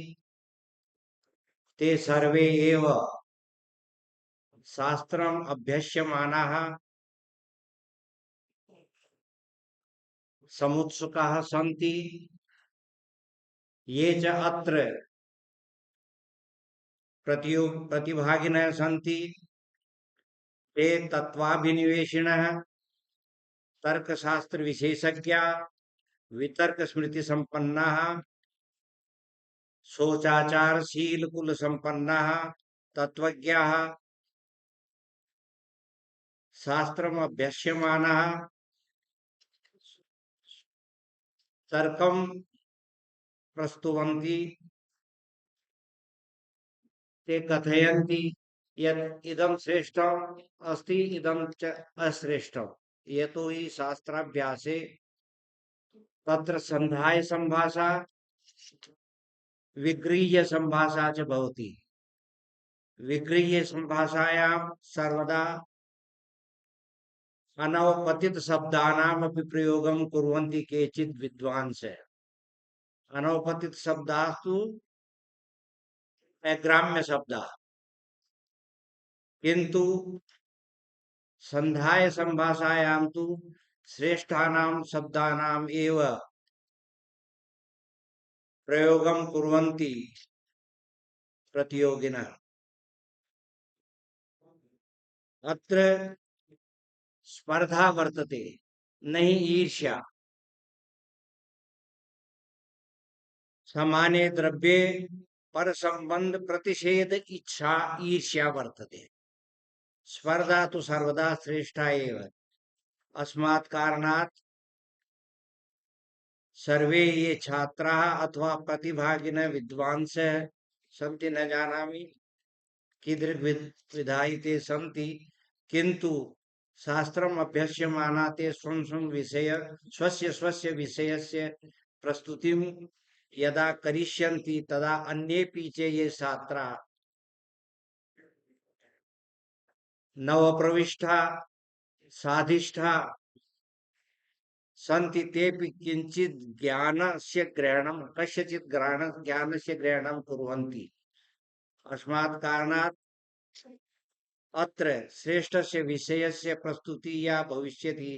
ते सर्वे एव शास्त्रम् अभ्यस्यमानाः समुत्सुकाः सन्ति। ये च अत्र प्रतिभागिनः सन्ति ते तत्त्वाभिनिवेशिनः तर्कशास्त्र विशेषज्ञाः वितर्क स्मृति संपन्नाः शोचाचारशील कुल संपन्नाः तत्वज्ञाः शास्त्रम् अभ्यस्यमानाः तर्कं प्रस्तुवन्ति ते कथयन्ति यत् इदं श्रेष्ठम् अस्ति इदं च अश्रेष्ठम् यतो हि शास्त्राभ्यासे तत्र सन्धाय सम्भाषा विगृह्य सम्भाषा च भवति। विगृह्य सम्भाषायां सर्वदा अनवपतित शब्दानामपि प्रयोगं कुर्वन्ति केचित् विद्वांसः। अनवपतित शब्दास्तु अग्राम्य शब्दाः, किन्तु संधाय संभाषायां तु श्रेष्ठानां शब्दानाम् एव प्रयोगं कुर्वन्ति प्रतियोगिनः। अत्र स्पर्धा वर्तते, नहीं ईर्ष्या। समाने द्रव्ये पर संबंध प्रतिषेध इच्छा ईर्ष्या वर्तते। स्पर्धा तो सर्वदा श्रेष्ठा एव। अस्मात् कारणात् सर्वे ये छात्राः अथवा प्रतिभागिनः विद्वांसः सन्ति, न जानामि कीदृग्विधाः ते सन्ति, किन्तु शास्त्रम् अभ्यस्यमाना ते स्वं स्वं विषय स्वस्य स्वस्य विषयस्य प्रस्तुतिं यदा करिष्यन्ति तदा अन्येऽपि च ये छात्राः नवप्रविष्टा साधिष्ठा सन्ति तेऽपि किञ्चित् ज्ञानस्य ग्रहणं कस्यचित् ज्ञानस्य ग्रहणं कुर्वन्ति। अस्मात् कारणात् अत्र श्रेष्ठस्य विषयस्य प्रस्तुति या भविष्यति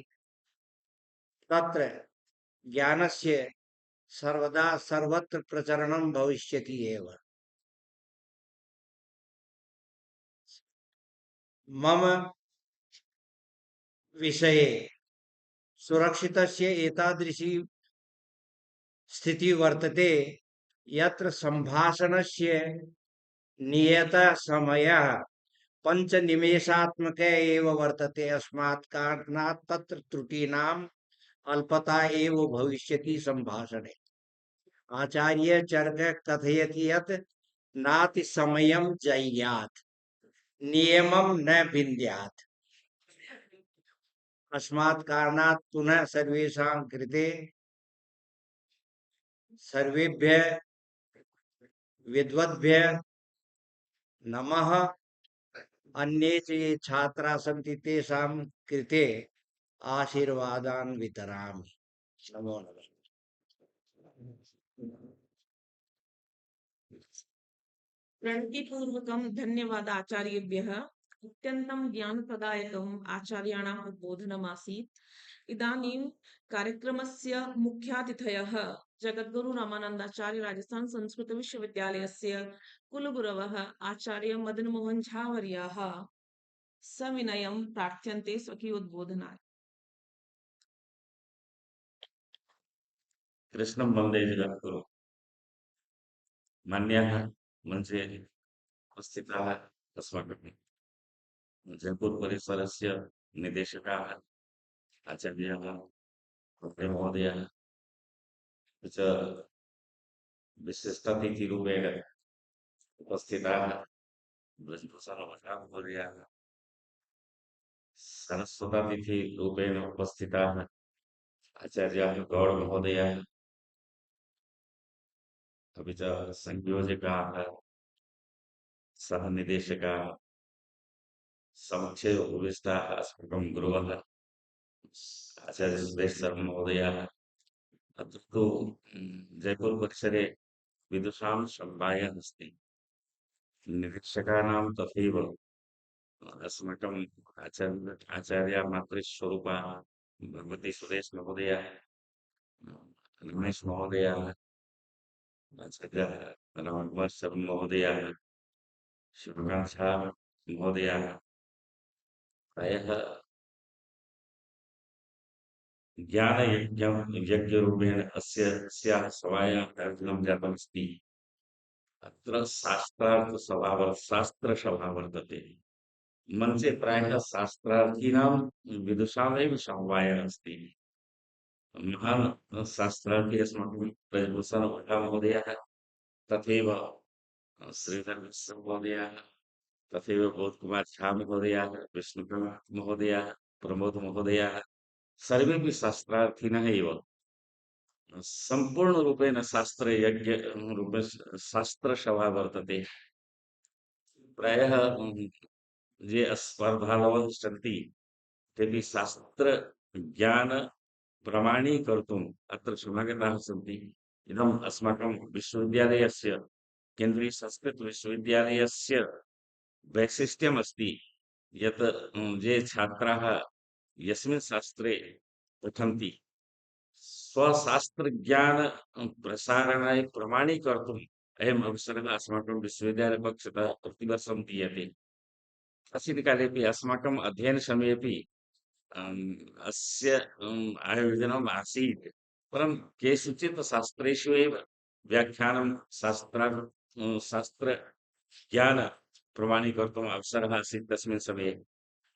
तत्र ज्ञानस्य सर्वदा सर्वत्र प्रचरणं भविष्यति एव। मम विषये सुरक्षितस्य एतादृशी स्थिति वर्तते यत्र संभाषणस्य नियतः समयः 5 निमेषात्मक एव वर्तते। अस्मात् कारणात् तत्र त्रुटीनाम् अल्पता एव भविष्यति संभाषणे। आचार्य चर्कः कथयति यत् नाति समयं जय्यात् नियमं न भिन्द्यात्। अस्मात् कारणात् पुनः सर्वेषां कृते सर्वेभ्यः विद्वद्भ्यः नमः। अन्ये च ये छात्राः सन्ति तेषां कृते आशीर्वादान् वितरामि। नमो नमः। प्रणतिपूर्वकं धन्यवाद आचार्येभ्यः। अत्यन्तं ज्ञानप्रदायकम् आचार्याणाम् उद्बोधनमासीत्। इदानीं कार्यक्रमस्य मुख्यातिथयः जगद्गुरु रामानन्दाचार्य राजस्थान संस्कृत विश्वविद्यालयस्य कुलगुरवः आचार्य मदन मोहन झा वर्याः सविनयं प्रार्थ्यन्ते स्वकीयोद्बोधनाय। कृष्णं वन्दे जगद्गुरुं। मान्याः मञ्चे उपस्थिताः अस्माकं जयपुर परिसरस्य निदेशकाः आचार्याः महोदयाः च विशिष्टातिथिरूपेण उपस्थिताः ब्रजभूषणमहोदयाः, सरस्वतातिथिरूपेण उपस्थिताः आचार्याः गौडमहोदयाः, अपि च संयोजकाः, सहनिदेशकाः, समक्षे उपविष्टाः अस्माकं गुरवः आचार्य सुरेश शर्मा महोदयाः। अत्र तु जयपुर परिसरे विदुषां सम्भायः अस्ति, निरीक्षकाणां तथैव अस्माकम् आचार्या मातृस्वरूपाः भगवती सुरेश महोदयाः, रमेश महोदयाः, आचार्याः रामकुमार शर्मा महोदयाः, शिवकान्त झा महोदयाः। प्रायः यज्ञरूपेण अस्याः सभायाः आयोजनं जातमस्ति। अत्र शास्त्रसभा वर्तते। मञ्चे प्रायः शास्त्रार्थीनां विदुषामेव समवायः अस्ति। महान् शास्त्रार्थी अस्माकं ब्रजभूषणभट्टमहोदयः, तथैव श्रीधरमिश्रमहोदयः, तथैव बोधकुमार झा महोदयः, विष्णुकुमार महोदयः, प्रमोद महोदयः, सर्वेपि शास्त्रार्थिनः एव। सम्पूर्णरूपेण शास्त्रयज्ञ रूपे शास्त्रसभा वर्तते। प्रायः ये स्पर्धालवः सन्ति तेपि शास्त्रज्ञान प्रमाणीकर्तुम् अत्र समागताः सन्ति। इदम् अस्माकं विश्वविद्यालयस्य केन्द्रीयसंस्कृतविश्वविद्यालयस्य वैशिष्ट्यमस्ति यत् ये छात्राः यस्मिन् शास्त्रे पठन्ति स्वशास्त्रज्ञान प्रसारणाय प्रमाणीकर्तुम् अयम् अवसरः अस्माकं विश्वविद्यालयपक्षतः प्रतिवर्षं दीयते। अस्मिन् कालेपि अस्माकम् अध्ययनसमयेपि अस्य आयोजनम् आसीत्, परं केषुचित् शास्त्रेषु एव व्याख्यानं शास्त्रज्ञान प्रमाणीकर्तुम् अवसरः आसीत् तस्मिन् समये।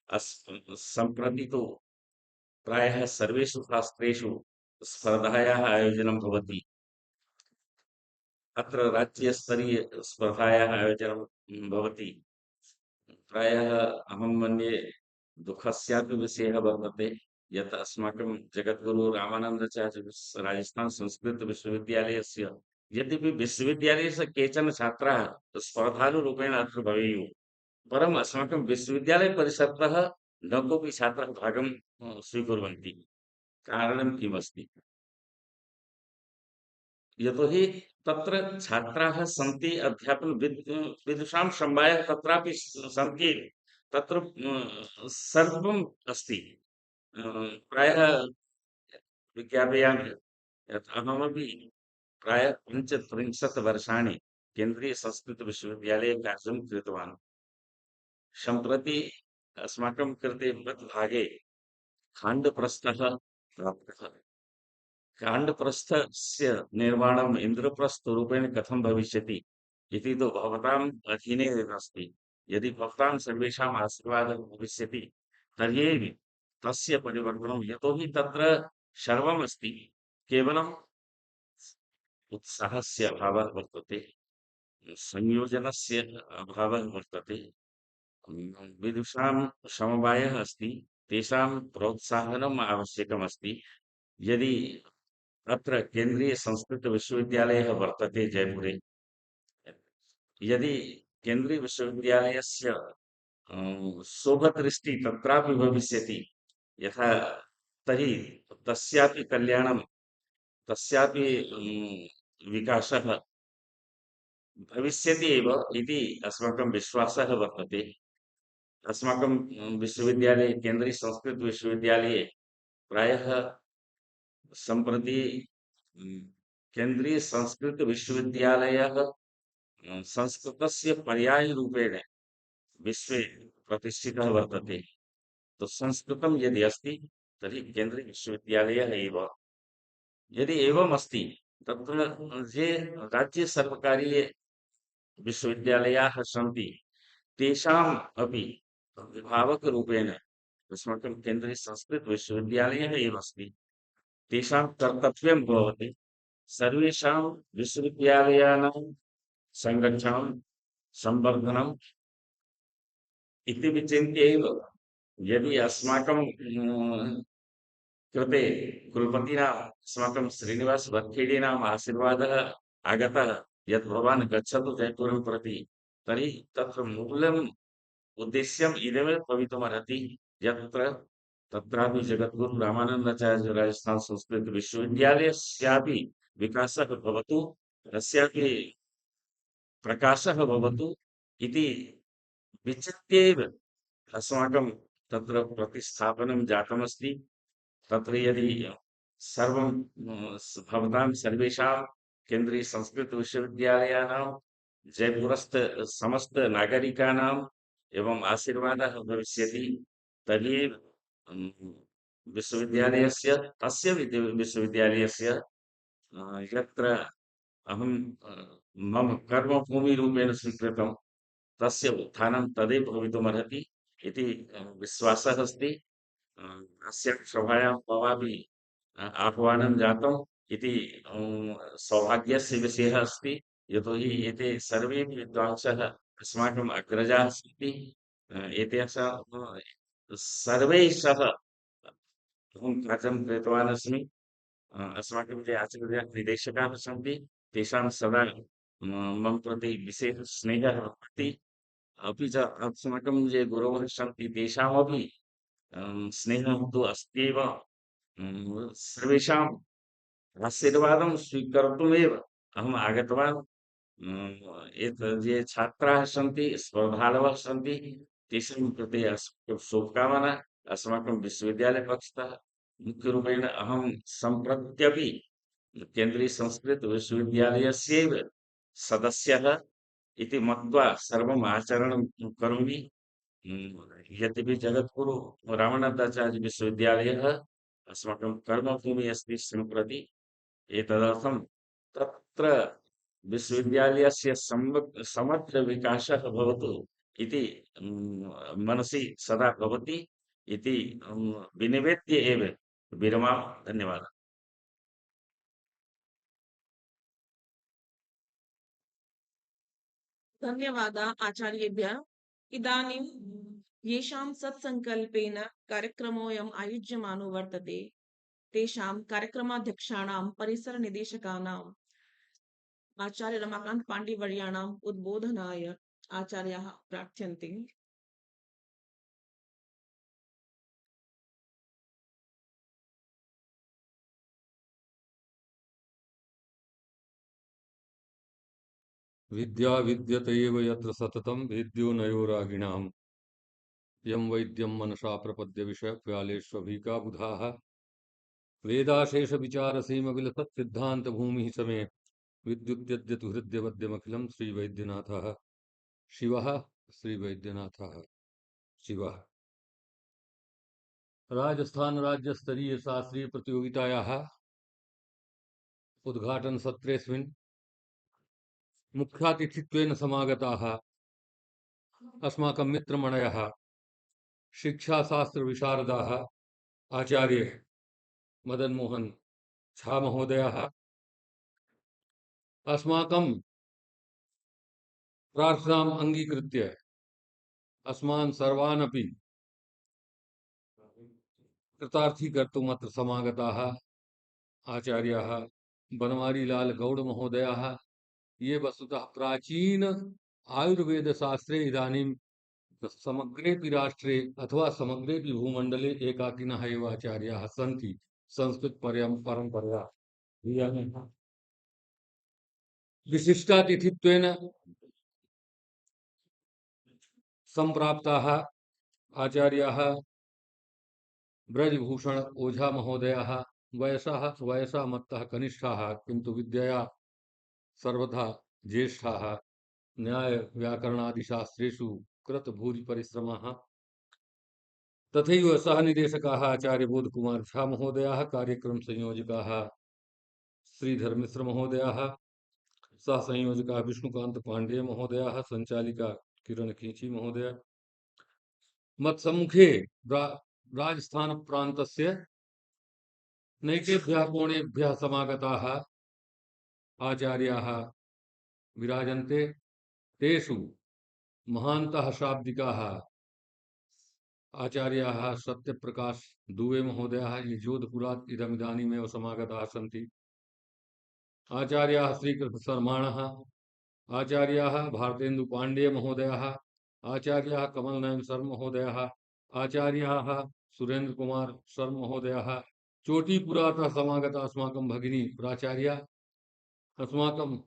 सम्प्रति तु प्रायः सर्वेषु शास्त्रेषु स्पर्धायाः आयोजनं भवति। अत्र राज्यस्तरीयस्पर्धायाः आयोजनं भवति। प्रायः अहं मन्ये दुःखस्यापि विषयः वर्तते यत् अस्माकं जगद्गुरु रामानन्दाचार्य राजस्थान संस्कृत विश्वविद्यालयस्य यद्यपि विश्वविद्यालयस्य केचन छात्राः स्पर्धानुरूपेण अत्र भवेयुः, परम् अस्माकं विश्वविद्यालयपरिसरतः न कोऽपि छात्रः भागं स्वीकुर्वन्ति। कारणं किमस्ति? यतोहि तत्र छात्राः सन्ति, विदुषां समवायः तत्रापि सन्ति, तत्र सर्वम् अस्ति। प्रायः विज्ञापयामि यत् अहमपि प्रायः 35 वर्षाणि केन्द्रीयसंस्कृतविश्वविद्यालये कार्यं कृतवान्। सम्प्रति अस्माकं कृते मद्भागे खाण्डप्रस्थः प्राप्तः। खाण्डप्रस्थस्य निर्माणम् इन्द्रप्रस्थरूपेण कथं भविष्यति इति तु भवताम् अधीने एव अस्ति। यदि भवतां सर्वेषाम् आशीर्वादः भविष्यति तर्हि तस्य परिवर्तनं, यतोहि तत्र सर्वमस्ति, केवलम् उत्साहस्य अभावः वर्तते, संयोजनस्य अभावः वर्तते, विदुषां समवायः अस्ति, तेषां प्रोत्साहनम् आवश्यकमस्ति। यदि अत्र केन्द्रीय संस्कृत विश्वविद्यालयः वर्तते जयपुरे, यदि केन्द्रीय विश्वविद्यालयस्य शोभदृष्टि तत्रापि भविष्यति यथा, तर्हि तस्यापि कल्याणं, तस्यापि विकासः भविष्यति एव इति अस्माकं विश्वासः वर्तते। अस्माकं विश्वविद्यालये, केन्द्रीय संस्कृत विश्वविद्यालये प्रायः सम्प्रति केन्द्रीय संस्कृत विश्वविद्यालयः संस्कृतस्य पर्यायरूपेण विश्वे प्रतिष्ठितः वर्तते। तो संस्कृतं यदि अस्ति तर्हि केन्द्रीय विश्वविद्यालयः एव। यदि एवम् अस्ति तत्र ये राज्यसर्वकारीय विश्वविद्यालयाः सन्ति तेषाम् अपि अभिभावकरूपेण अस्माकं केन्द्रीय संस्कृत विश्वविद्यालयः एव अस्ति। तेषां कर्तव्यं भवति सर्वेषां विश्वविद्यालयानां संरक्षणं, संवर्धनम् इति विचिन्त्य एव। यदि अस्माकं कृते कुलपतिनाम् अस्माकं श्रीनिवास वरखेडीनाम् आशीर्वादः आगतः यत् भवान् गच्छतु जयपुरं प्रति, तर्हि तत्र मूलम् उद्देश्यम् इदमेव भवितुमर्हति यत्र तत्रापि जगद्गुरु रामानन्दाचार्य राजस्थान संस्कृत विश्वविद्यालयस्यापि विकासः भवतु, तस्यापि प्रकाशः भवतु इति विचिन्त्यैव अस्माकं तत्र प्रतिस्थापनं जातमस्ति। तत्र यदि सर्वं भवतां सर्वेषां केन्द्रीय संस्कृत विश्वविद्यालयानां जयपुरस्थ समस्त नागरिकानाम् एवं आशीर्वादः भविष्यति तर्हि विश्वविद्यालयस्य, तस्य विश्वविद्यालयस्य यत्र अहं मम कर्मभूमिरूपेण स्वीकृतं तस्य उत्थानं तदेव भवितुमर्हति इति विश्वासः अस्ति। अस्यां सभायां भवामि आह्वानं जातम् इति सौभाग्यस्य विषयः अस्ति। यतोहि एते सर्वेपि विद्वांसः अस्माकम् अग्रजाः सन्ति। एतेषां सर्वैः सह अहं कार्यं कृतवान् अस्मि। अस्माकं ये आचार्याः निर्देशकाः सन्ति तेषां सदा मम प्रति विशेषस्नेहः भवति। अपि च अस्माकं ये गुरवः सन्ति तेषामपि स्नेहः तु अस्त्येव। सर्वेषाम् आशीर्वादं स्वीकर्तुमेव अहम् आगतवान्। एतद् ये छात्राः सन्ति, स्पर्धालवः सन्ति तेषां कृते अस्माकं शुभकामना अस्माकं विश्वविद्यालयपक्षतः। मुख्यरूपेण अहं सम्प्रत्यपि केन्द्रीयसंस्कृतविश्वविद्यालयस्यैव सदस्यः इति मत्वा सर्वम् आचरणं करोमि। यद्यपि जगद्गुरु रामनाथाचार्य विश्वविद्यालयः अस्माकं कर्मभूमिः अस्ति सम्प्रति, एतदर्थं तत्र विश्वविद्यालयस्य समग्रविकासः भवतु इति मनसि सदा भवति इति विनिवेद्य एव विरमामि। धन्यवादः। धन्यवादाः आचार्येभ्यः। इदानीं येषां सत्सङ्कल्पेन कार्यक्रमोऽयम् आयोज्यमानो वर्तते तेषां कार्यक्रमाध्यक्षाणां परिसरनिदेशकानाम् आचार्य रमाकान्त पाण्डेवर्याणाम् उद्बोधनाय आचार्याः प्रार्थ्यन्ते। विद्या विद्यते एव यत्र सततं वेद्यो नयोरागिणाम् यं वैद्यं मनसा प्रपद्य विषयव्यालेष्वभिका बुधाः वेदाशेषविचारसीमविलसत् सिद्धान्तभूमिः समे विद्युत्यद्यतु हृद्यवद्यमखिलं श्रीवैद्यनाथः शिवः श्रीवैद्यनाथः शिवः। राजस्थान राज्य स्तरीय शास्त्रीय प्रतियोगितायाः उद्घाटन सत्रेऽस्मिन् मुख्यातिथित्वेन समागताः अस्माकं मित्रमणयः शिक्षाशास्त्र विशारदाः आचार्य मदन मोहन झा महोदयः अस्माकं प्रार्थनाम् अङ्गीकृत्य अस्मान् सर्वान् अपि कृतार्थीकर्तुम् अत्र समागताः आचार्याः बनवारीलाल गौड़ महोदयाः ये वस्तुतः प्राचीन आयुर्वेद शास्त्रे इदानीं समग्रेपि राष्ट्रे अथवा समग्रेपि भूमण्डले एकाकिनः एव आचार्याः सन्ति संस्कृत परम्परया विशिष्टातिथित्वेन सम्प्राप्ताः आचार्याः ब्रजभूषण ओझा महोदयाः वयसा मत्तः कनिष्ठाः किन्तु विद्यया सर्वथा ज्येष्ठाः न्याय व्याकरणादिशास्त्रेषु कृत भूरि परिश्रमः। तथैव सह निदेशकाः आचार्य बोधकुमार झा महोदयाः कार्यक्रम संयोजकाः श्रीधर मिश्र महोदयाः सह संयोजकाः विष्णुकांत पांडेय महोदयाः संचालिका किरण खींची महोदय मत्सम्मुखे राजस्थान प्रान्तस्य नैकेभ्यः कोणेभ्यः समागताः आचार्याः विराजन्ते तेषु महान्तः शाब्दिकाः आचार्याः सत्यप्रकाश दुवे महोदयाः ये जोधपुरात् इदमिदानीमेव समागताः सन्ति। आचार्याः श्रीकृष्ण शर्माणः आचार्याः भारतेन्दु पाण्डेय महोदयाः आचार्याः कमलनयन शर्मा महोदयाः आचार्याः सुरेंद्र कुमार शर्मा महोदयाः चोटीपुरातः समागता अस्माकं भगिनी प्राचार्या अस्माकं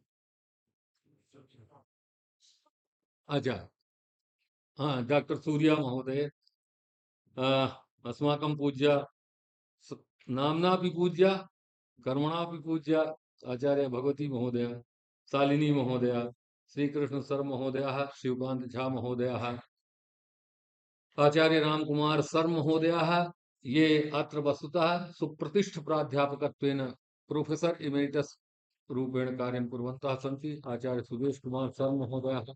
डॉक्टर सूर्या महोदय अस्माकं पूज्य नाम्नापि पूज्य कर्मणापि पूज्य आचार्य भगवती महोदय शालिनी महोदय श्रीकृष्ण सर महोदयाः शिवकांत झा महोदयाः आचार्य रामकुमार सर महोदयाः ये अत्र वस्तुतः सुप्रतिष्ठ प्राध्यापकत्वेन प्रोफेसर इमेरिटस रूपेण कार्यं कुर्वन्तः सन्ति। आचार्य सुदेश कुमार सर महोदयाः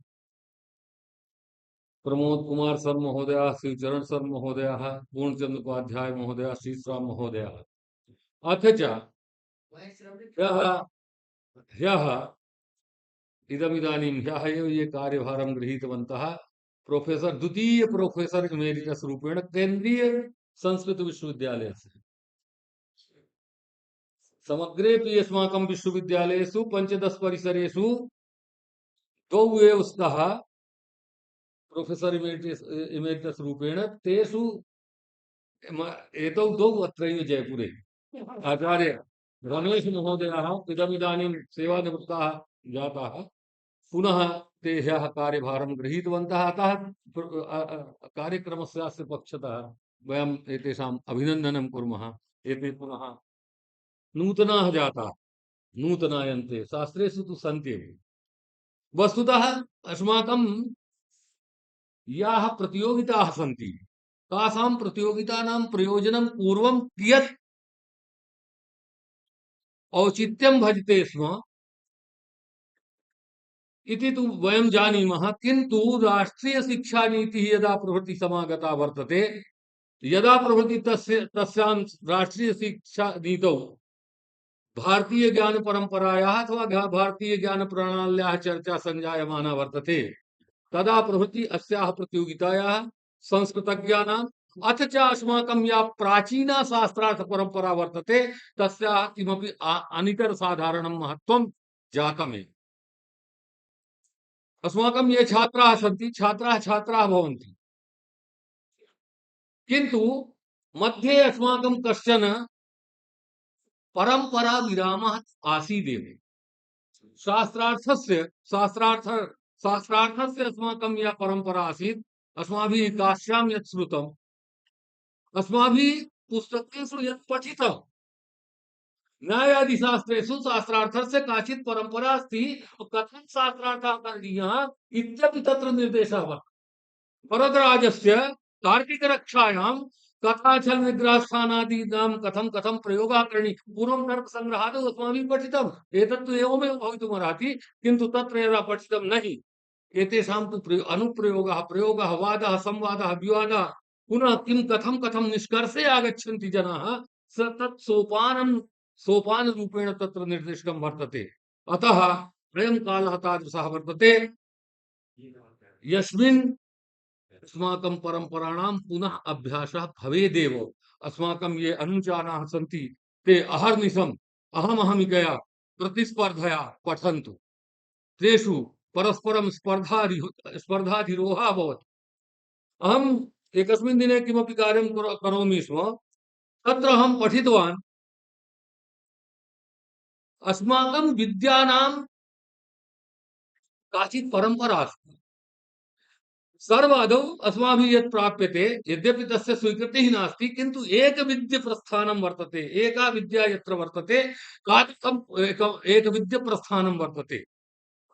प्रमोद कुमार सर महोदयाः श्रीचरण सर महोदयाः पूर्णचंद्र उपाध्याय महोदयाः श्रीश्राम महोदयाः अथ च ह्यः ह्यः इदमिदानीं ह्यः एव ये कार्यभारं गृहीतवन्तः प्रोफेसर द्वितीय प्रोफेसर इमेरिटस रूपेण केंद्रीय संस्कृत विश्वविद्यालयस्य समग्रेपि अस्माकं विश्वविद्यालयेषु पंचदश परिसरेषु द्वौ एव स्तः प्रोफेसर इमेरिटस रूपेण तेषु एतौ द्वौ अत्रैव जयपुरे आचार्य रमेश महोदयाः इदमिदानीं सेवानिवृत्ताः जाताः पुनः ते ह्यः कार्यभारं गृहीतवन्तः अतः कार्यक्रमस्य पक्षतः वयम् एतेषाम् अभिनन्दनं कुर्मः एते पुनः नूतनाः जाताः नूतनायन्ते शास्त्रेषु तु सन्त्येव वस्तुतः अस्माकं याः प्रतियोगिताः सन्ति तासां प्रतियोगितानां प्रयोजनं पूर्वं कियत् औचित्यं भजते स्म इति तु वयं जानीमः किन्तु राष्ट्रीय शिक्षा नीतिः यदा प्रभृति समागता वर्तते यदा प्रभृति तस्यां राष्ट्रीय शिक्षा नीतौ भारतीय ज्ञान परंपरायाः अथवा भारतीय ज्ञान प्रणाल्याः चर्चा संजायमाना वर्तते तदा प्रभृति अस्याः प्रतियोगितायाः संस्कृतज्ञानाम् अथ च अस्माकं या प्राचीना शास्त्रार्थ परंपरा वर्तते तस्याः किमपि अनितर साधारणं महत्त्वं जातमेव अस्माकं ये छात्राः सन्ति छात्राः भवन्ति किन्तु मध्ये अस्माकं कश्चन परंपरा विरामः आसीदेव शास्त्रार्थस्य अस्माकं या परंपरा आसीत् अस्माभिः काश्यां यत् श्रुतम् अस्माभिः पुस्तकेषु यत् पठितम् न्यायादिशास्त्रेषु शास्त्रार्थस्य काचित् परंपरा अस्ति कथं शास्त्रार्थः करणीयः इत्यपि तत्र निर्देशः वर्तते वरदराजस्य तार्किकरक्षायां कथाचल निग्रहस्थानादीनां कथं कथं प्रयोगः करणीयः पूर्वं तर्कसङ्ग्रहादौ अस्माभिः पठितम् एतत्तु एवमेव भवितुमर्हति किन्तु तत्र यदा पठितं नहि एतेषां तु अनुप्रयोगः प्रयोगः वादः संवादः विवादः पुनः किं कथं कथं निष्कर्षे आगच्छन्ति जनाः तत् सोपान रूपेण तत्र निर्दिष्टं वर्तते अतः अयं कालः तादृशः वर्तते यस्मिन् अस्माकं परंपराणां पुनः अभ्यासः भवेदेव अस्माकं ये अनुचानाः सन्ति ते अहर्निशम् अहमहमिकया प्रतिस्पर्धया पठन्तु तेषु परस्परं स्पर्धाधिरोहः अभवत् अहम् एकस्मिन् दिने किमपि कार्यं करोमि स्म तत्र अहं पठितवान् अस्माकं विद्यानां काचित् परंपरा अस्ति सर्वादौ अस्माभिः यत् प्राप्यते यद्यपि तस्य स्वीकृतिः नास्ति किन्तु एकविद्यप्रस्थानं वर्तते एका विद्या यत्र वर्तते एकविद्यप्रस्थानं वर्तते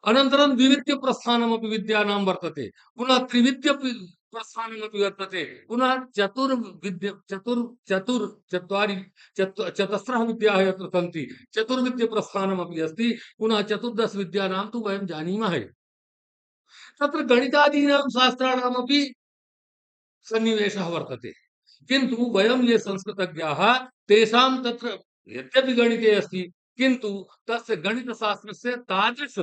अनन्तरं द्विविद्यप्रस्थानमपि विद्यानां वर्तते पुनः त्रिविद्यप्रस्थानमपि वर्तते पुनः चतस्रः विद्याः यत्र सन्ति चतुर्विद्यप्रस्थानमपि अस्ति पुनः चतुर्दश विद्यानां तु वयं जानीमः तत्र गणितादीनां शास्त्राणामपि सन्निवेशः वर्तते किन्तु वयं ये संस्कृतज्ञाः तेषां तत्र यद्यपि गणिते अस्ति किन्तु तस्य गणितशास्त्रस्य तादृश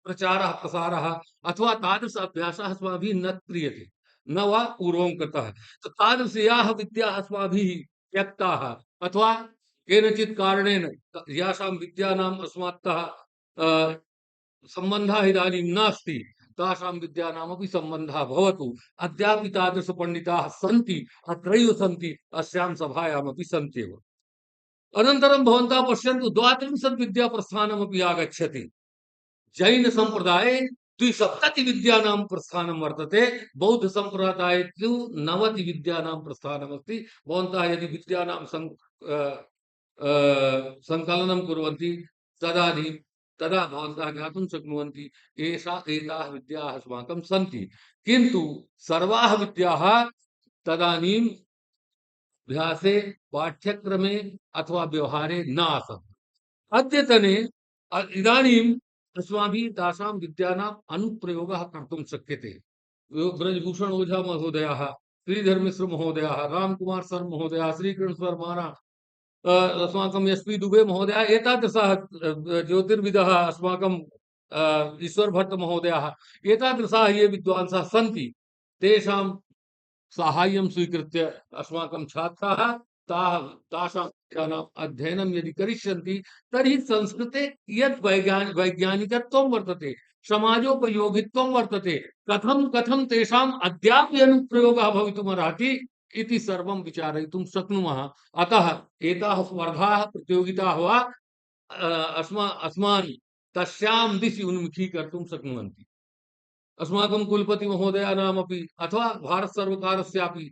प्रचारः प्रसारः अथवा तादृश अभ्यासः अस्माभिः न क्रियते न वा पूर्वं कृतः तादृशाः विद्याः अस्माभिः त्यक्ताः अथवा केनचित् कारणेन यासां विद्यानाम् अस्मात्तः सम्बन्धः इदानीं नास्ति तासां विद्यानामपि सम्बन्धः भवतु अद्यापि तादृशपण्डिताः सन्ति अत्रैव सन्ति अस्यां सभायामपि सन्त्येव अनन्तरं भवन्तः पश्यन्तु 32 विद्याप्रस्थानमपि आगच्छति जैन संप्रदाये 270 विद्यानां प्रस्थानं वर्तते बौद्ध संप्रदाये तु 90 विद्यानां प्रस्थानमस्ति भवन्तः यदि विद्यानां संकलनं कुर्वन्ति तदा भवन्तः ज्ञातुं शक्नुवन्ति एताः विद्याः अस्माकं सन्ति किन्तु सर्वाः विद्याः तदानीम् अभ्यासे पाठ्यक्रमे अथवा व्यवहारे न आसन् अद्यतने इदानीम् अस्माभिः तासां विद्यानाम् अनुप्रयोगः कर्तुं शक्यते ब्रजभूषण ओझा महोदयाः श्रीधर मिश्र महोदयाः रामकुमार सर महोदयाः श्रीकृष्ण सर महाराज अस्माकं एस्.पि. दुबे महोदयः एतादृशाः ज्योतिर्विदः अस्माकं ईश्वर भट्ट महोदयः एतादृशाः ये विद्वांसः सन्ति तेषां साहाय्यं स्वीकृत्य अस्माकं छात्राः तासां विषयाणाम् अध्ययनं यदि करिष्यन्ति तर्हि संस्कृते यत् वैज्ञानिकत्वं वर्तते समाजोपयोगित्वं वर्तते कथं कथं तेषाम् अद्यापि अनुप्रयोगः भवितुमर्हति इति सर्वं विचारयितुं शक्नुमः। अतः एताः स्पर्धाः प्रतियोगिताः वा अस्मान् तस्यां दिशि उन्मुखीकर्तुं शक्नुवन्ति। अस्माकं कुलपति महोदयानामपि अथवा भारतसर्वकारस्यापि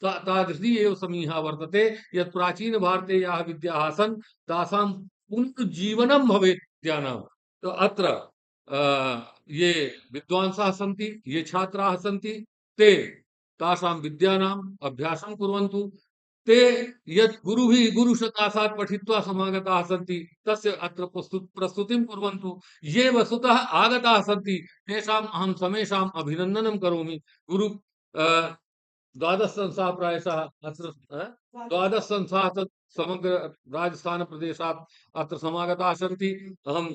तादृशी एव समीहा वर्तते यत् प्राचीनभारते याः विद्याः आसन् तासां पुनरुज्जीवनं भवेत् विद्यानां। तो अत्र ये विद्वांसः सन्ति ये छात्राः सन्ति ते तासां विद्यानाम् अभ्यासं कुर्वन्तु। ते यत् गुरुभिः गुरुसकाशात् पठित्वा समागताः सन्ति तस्य अत्र प्रस्तुतिं कुर्वन्तु। ये वस्तुतः आगताः सन्ति तेषाम् अहं समेषाम् अभिनन्दनं करोमि। गुरु द्वादश संस्थाः प्रायशः अत्र द्वादश संस्थाः समग्र राजस्थानप्रदेशात् अत्र समागताः सन्ति। अहं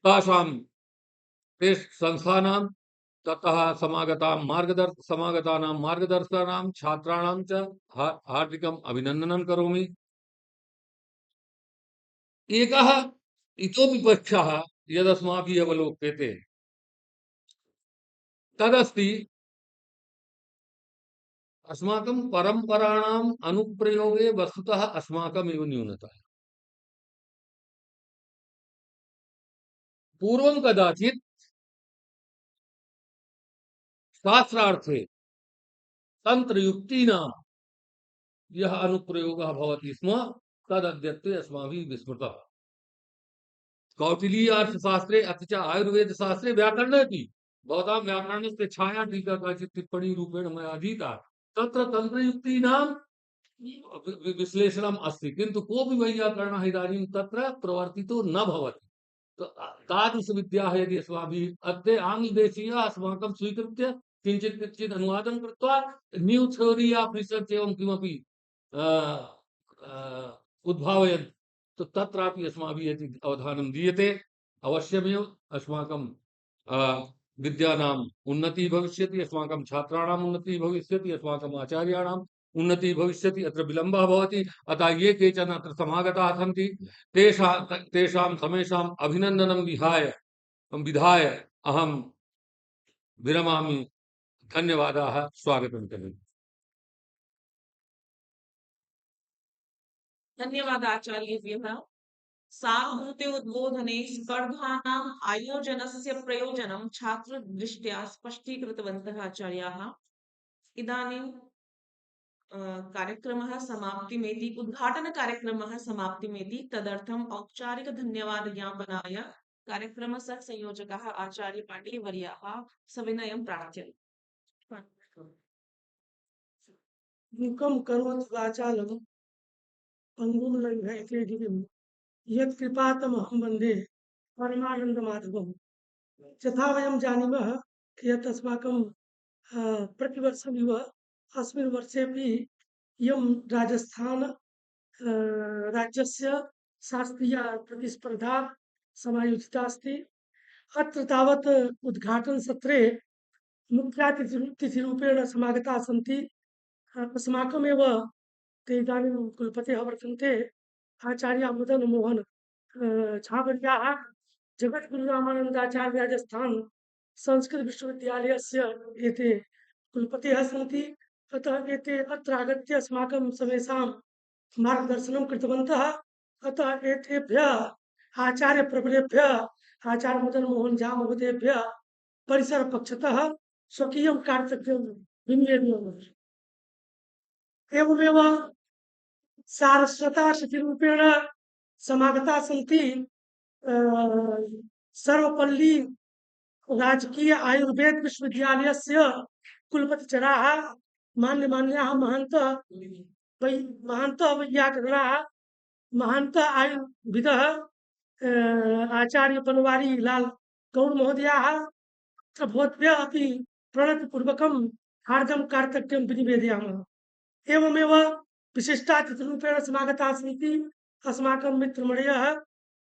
तासां ते संस्थानां ततः समागतानां मार्गदर्शकानां छात्राणां च हार्दिकम् अभिनन्दनं करोमि। एकः इतोपि पक्षः यदस्माभिः अवलोक्यते तदस्ति अस्माकं परम्पराणाम् अनुप्रयोगे वस्तुतः अस्माकमेव न्यूनता। पूर्वं कदाचित् शास्त्रार्थे तंत्रयुक्तीनां यः अनुप्रयोगः भवति स्म तदद्यत्वे अस्माभिः विस्मृतः। कौटिल्यर्थशास्त्रे अथ च आयुर्वेदशास्त्रे व्याकरणेऽपि भवतां व्याकरणस्य छाया टीका काचित् टिप्पणी रूपेण मया अधीता तत्र तंत्रयुक्तीनां विश्लेषणम् अस्ति किन्तु कोऽपि वैयाकरणः इदानीं तत्र प्रवर्तितो न भवति। तादृशविद्याः यदि अस्माभिः अद्य आङ्ग्लदेशीयाः अस्माकं स्वीकृत्य किञ्चित् किञ्चित् अनुवादं कृत्वा न्यू थ्योरी आफ् रिसर्च एवं किमपि उद्भावयन् तो तत्रापि अस्माभिः यदि अवधानं दीयते अवश्यमेव अस्माकं विद्यानाम् उन्नतिः भविष्यति, अस्माकं छात्राणाम् उन्नतिः भविष्यति, अस्माकम् आचार्याणाम् उन्नतिः भविष्यति। अत्र विलम्बः भवति। अतः ये केचन अत्र समागताः सन्ति तेषां समेषाम् अभिनन्दनं विधाय अहं विरमामि। धन्यवादाः। स्वागतं करोमि। धन्यवाद आचार्येभ्यः। सारभूते उद्बोधने स्पर्धानाम् आयोजनस्य प्रयोजनं छात्रदृष्ट्या स्पष्टीकृतवन्तः आचार्याः। इदानीं कार्यक्रमः समाप्तिमेति, उद्घाटनकार्यक्रमः समाप्तिमेति। तदर्थम् औपचारिकधन्यवादज्ञापनाय कार्यक्रमस्य संयोजकः आचार्य पाटीलवर्याः सविनयं प्रार्थ्यन्ते। मूकं करोति वाचालं पङ्गुं लङ्घयते गिरिं यत्कृपातमहं वन्दे परमानन्दमाधवम्। यथा वयं जानीमः यत् अस्माकं प्रतिवर्षमिव अस्मिन् वर्षेपि इयं राजस्थान राज्यस्य शास्त्रीय प्रतिस्पर्धा समायोजिता अस्ति। अत्र तावत् उद्घाटनसत्रे मुख्यातिथिरूपेण समागताः सन्ति। अस्माकमेव ते इदानीं कुलपतयः वर्तन्ते आचार्य मदन मोहन झावर्याः जगद्गुरु रामानन्दाचार्य राजस्थान संस्कृत विश्वविद्यालयस्य एते कुलपतयः सन्ति। अतः एते अत्र आगत्य अस्माकं समेषां मार्गदर्शनं कृतवन्तः। अतः एतेभ्यः आचार्यप्रवरेभ्यः आचार्य मदन मोहन झा महोदयेभ्यः परिसरपक्षतः स्वकीयं कार्तज्ञं विनिवेदयामि। एवमेव सारस्वतातिथिरूपेण समागता सन्ति सर्वपल्ली राजकीय आयुर्वेद विश्वविद्यालयस्य कुलपतिचराः मान्याः महन्तः वैयाकरणाः महन्तः आयुर्विदः आचार्य बनवारी लाल गौड़ महोदयाः अत्र भवद्भ्यः अपि प्रणतिपूर्वकं हार्दं कार्तज्ञं विनिवेदयामः। एवमेव विशिष्टातिथिरूपेण समागताः सन्ति अस्माकं मित्रमणयः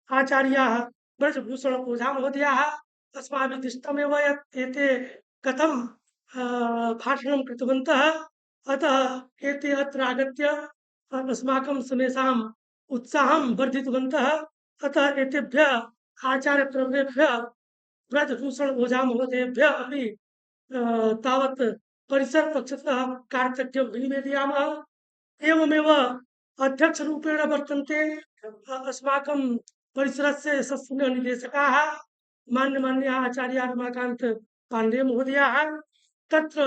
आचार्याः ब्रजभूषण ओझा महोदयाः अस्माभिः दृष्टमेव यत् एते कथं भाषणं कृतवन्तः अतः एते अत्र आगत्य अस्माकं समेषाम् उत्साहं वर्धितवन्तः अतः एतेभ्यः आचार्यवर्गेभ्यः ब्रजभूषण ओझा महोदयेभ्यः अपि तावत् परिसरपक्षतः कार्तज्ञं विनिवेदयामः। एवमेव अध्यक्षरूपेण वर्तन्ते अस्माकं परिसरस्य यशस्विनः निदेशकाः मान्यमान्याः आचार्याः रमाकान्त पाण्डे महोदयाः। तत्र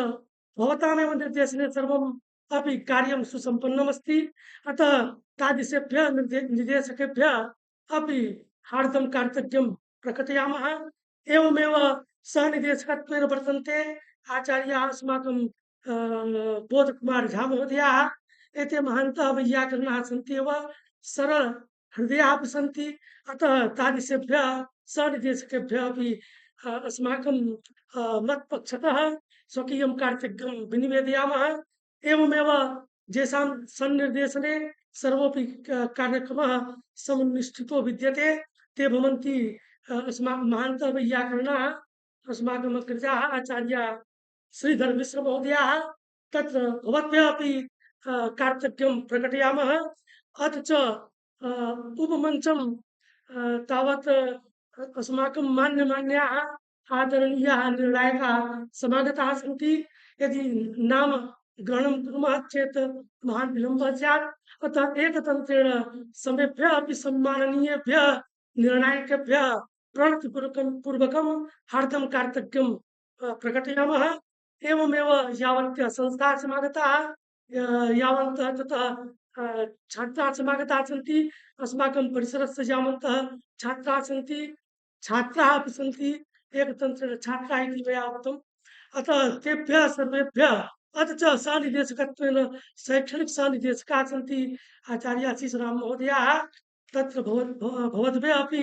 भवतामेव निर्देशने सर्वम् अपि कार्यं सुसम्पन्नमस्ति अतः तादृशेभ्यः निदेशकेभ्यः अपि हार्दं कार्तज्ञं प्रकटयामः। एवमेव सहनिदेशकत्वेन वर्तन्ते आचार्याः अस्माकं बोधकुमार झा महोदयाः। एते महान्तः वैयाकरणाः सन्ति एव सरलहृदयाः अपि सन्ति अतः तादृशेभ्यः सहनिदेशकेभ्यः अपि अस्माकं मत्पक्षतः स्वकीयं कार्तज्ञं विनिवेदयामः। एवमेव येषां सन्निर्देशने सर्वोऽपि कार्यक्रमः समुन्निष्ठितो विद्यते ते भवन्ति अस्माकं महान्तः वैयाकरणाः अस्माकम् अग्रजाः आचार्याः श्रीधर मिश्र महोदयाः। तत्र भवद्भ्यः अपि कार्तज्ञं प्रकटयामः। अथ च उपमञ्चं तावत् अस्माकं मान्यमान्याः आदरणीयाः निर्णायकाः समागताः सन्ति। यदि नाम ग्रहणं कुर्मः चेत् महान् विलम्बः स्यात् अतः एकतन्त्रेण समेभ्यः अपि सम्माननीयेभ्यः निर्णायकेभ्यः प्रणतिपूर्वकं हार्दं कार्तज्ञं प्रकटयामः। एवमेव यावन्तः संस्थाः समागताः यावन्तः ततः छात्राः समागताः सन्ति अस्माकं परिसरस्य यावन्तः छात्राः सन्ति छात्राः अपि सन्ति एकतन्त्रेण छात्राः इति मया उक्तम् अतः तेभ्यः सर्वेभ्यः अथ च सहनिदेशकत्वेन शैक्षणिक सहनिदेशकाः सन्ति आचार्य आशीषराम महोदयाः। तत्र भवद्भ्यः अपि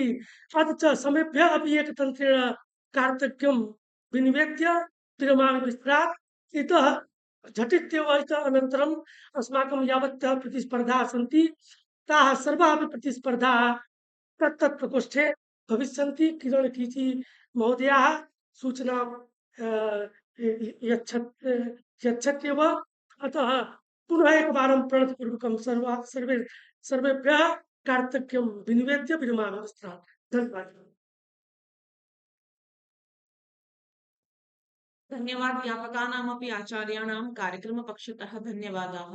अथ च समेभ्यः अपि एकतन्त्रेण कार्तज्ञं विनिवेद्य विरमामि विस्तारात्। इतः झटित्येव इतः अनन्तरम् अस्माकं यावत्यः प्रतिस्पर्धाः सन्ति ताः सर्वाः अपि प्रतिस्पर्धाः तत्तत् प्रकोष्ठे भविष्यन्ति। किरण कीची महोदयाः सूचनां यच्छत्येव अतः पुनः एकवारं प्रणतिपूर्वकं सर्वेभ्यः कार्तज्ञं विनिवेद्य विरमामि विस्तारात्। धन्यवादः। धन्यवाद ज्ञापकानामपि आचार्याणां कार्यक्रमपक्षतः धन्यवादाः।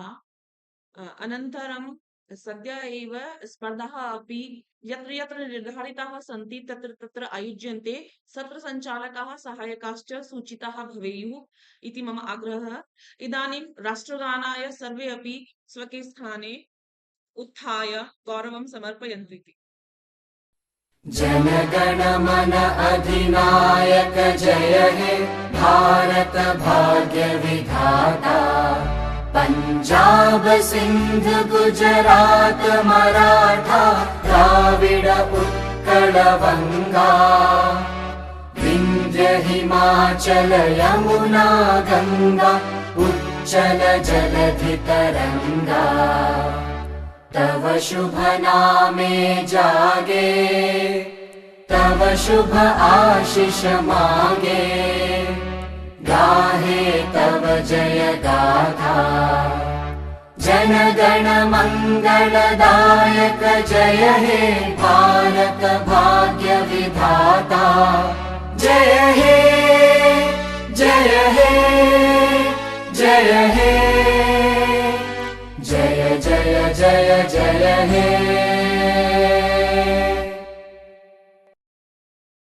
अनन्तरं सद्य एव स्पर्धाः अपि यत्र यत्र निर्धारिताः सन्ति तत्र तत्र आयोज्यन्ते। सत्रसञ्चालकाः सहायकाश्च सूचिताः भवेयुः इति मम आग्रहः। इदानीं राष्ट्रगानाय सर्वे अपि स्वके स्थाने उत्थाय गौरवं समर्पयन्तु इति। जनगण मन अधिनायक जय हे भारत भाग्य विधाता पंजाब सिंध गुजरात मराठा द्राविड उत्कल बंगा विंध्य हिमाचल यमुना गंगा उच्चल जलधि तरंगा तव शुभ नामे जागे तव शुभ आशीष मांगे गाहे तव जय गाथा जन गण मंगलदायक जय हे भारत भाग्य विधाता जय हे जय हे जय हे जय जय जय जय हे।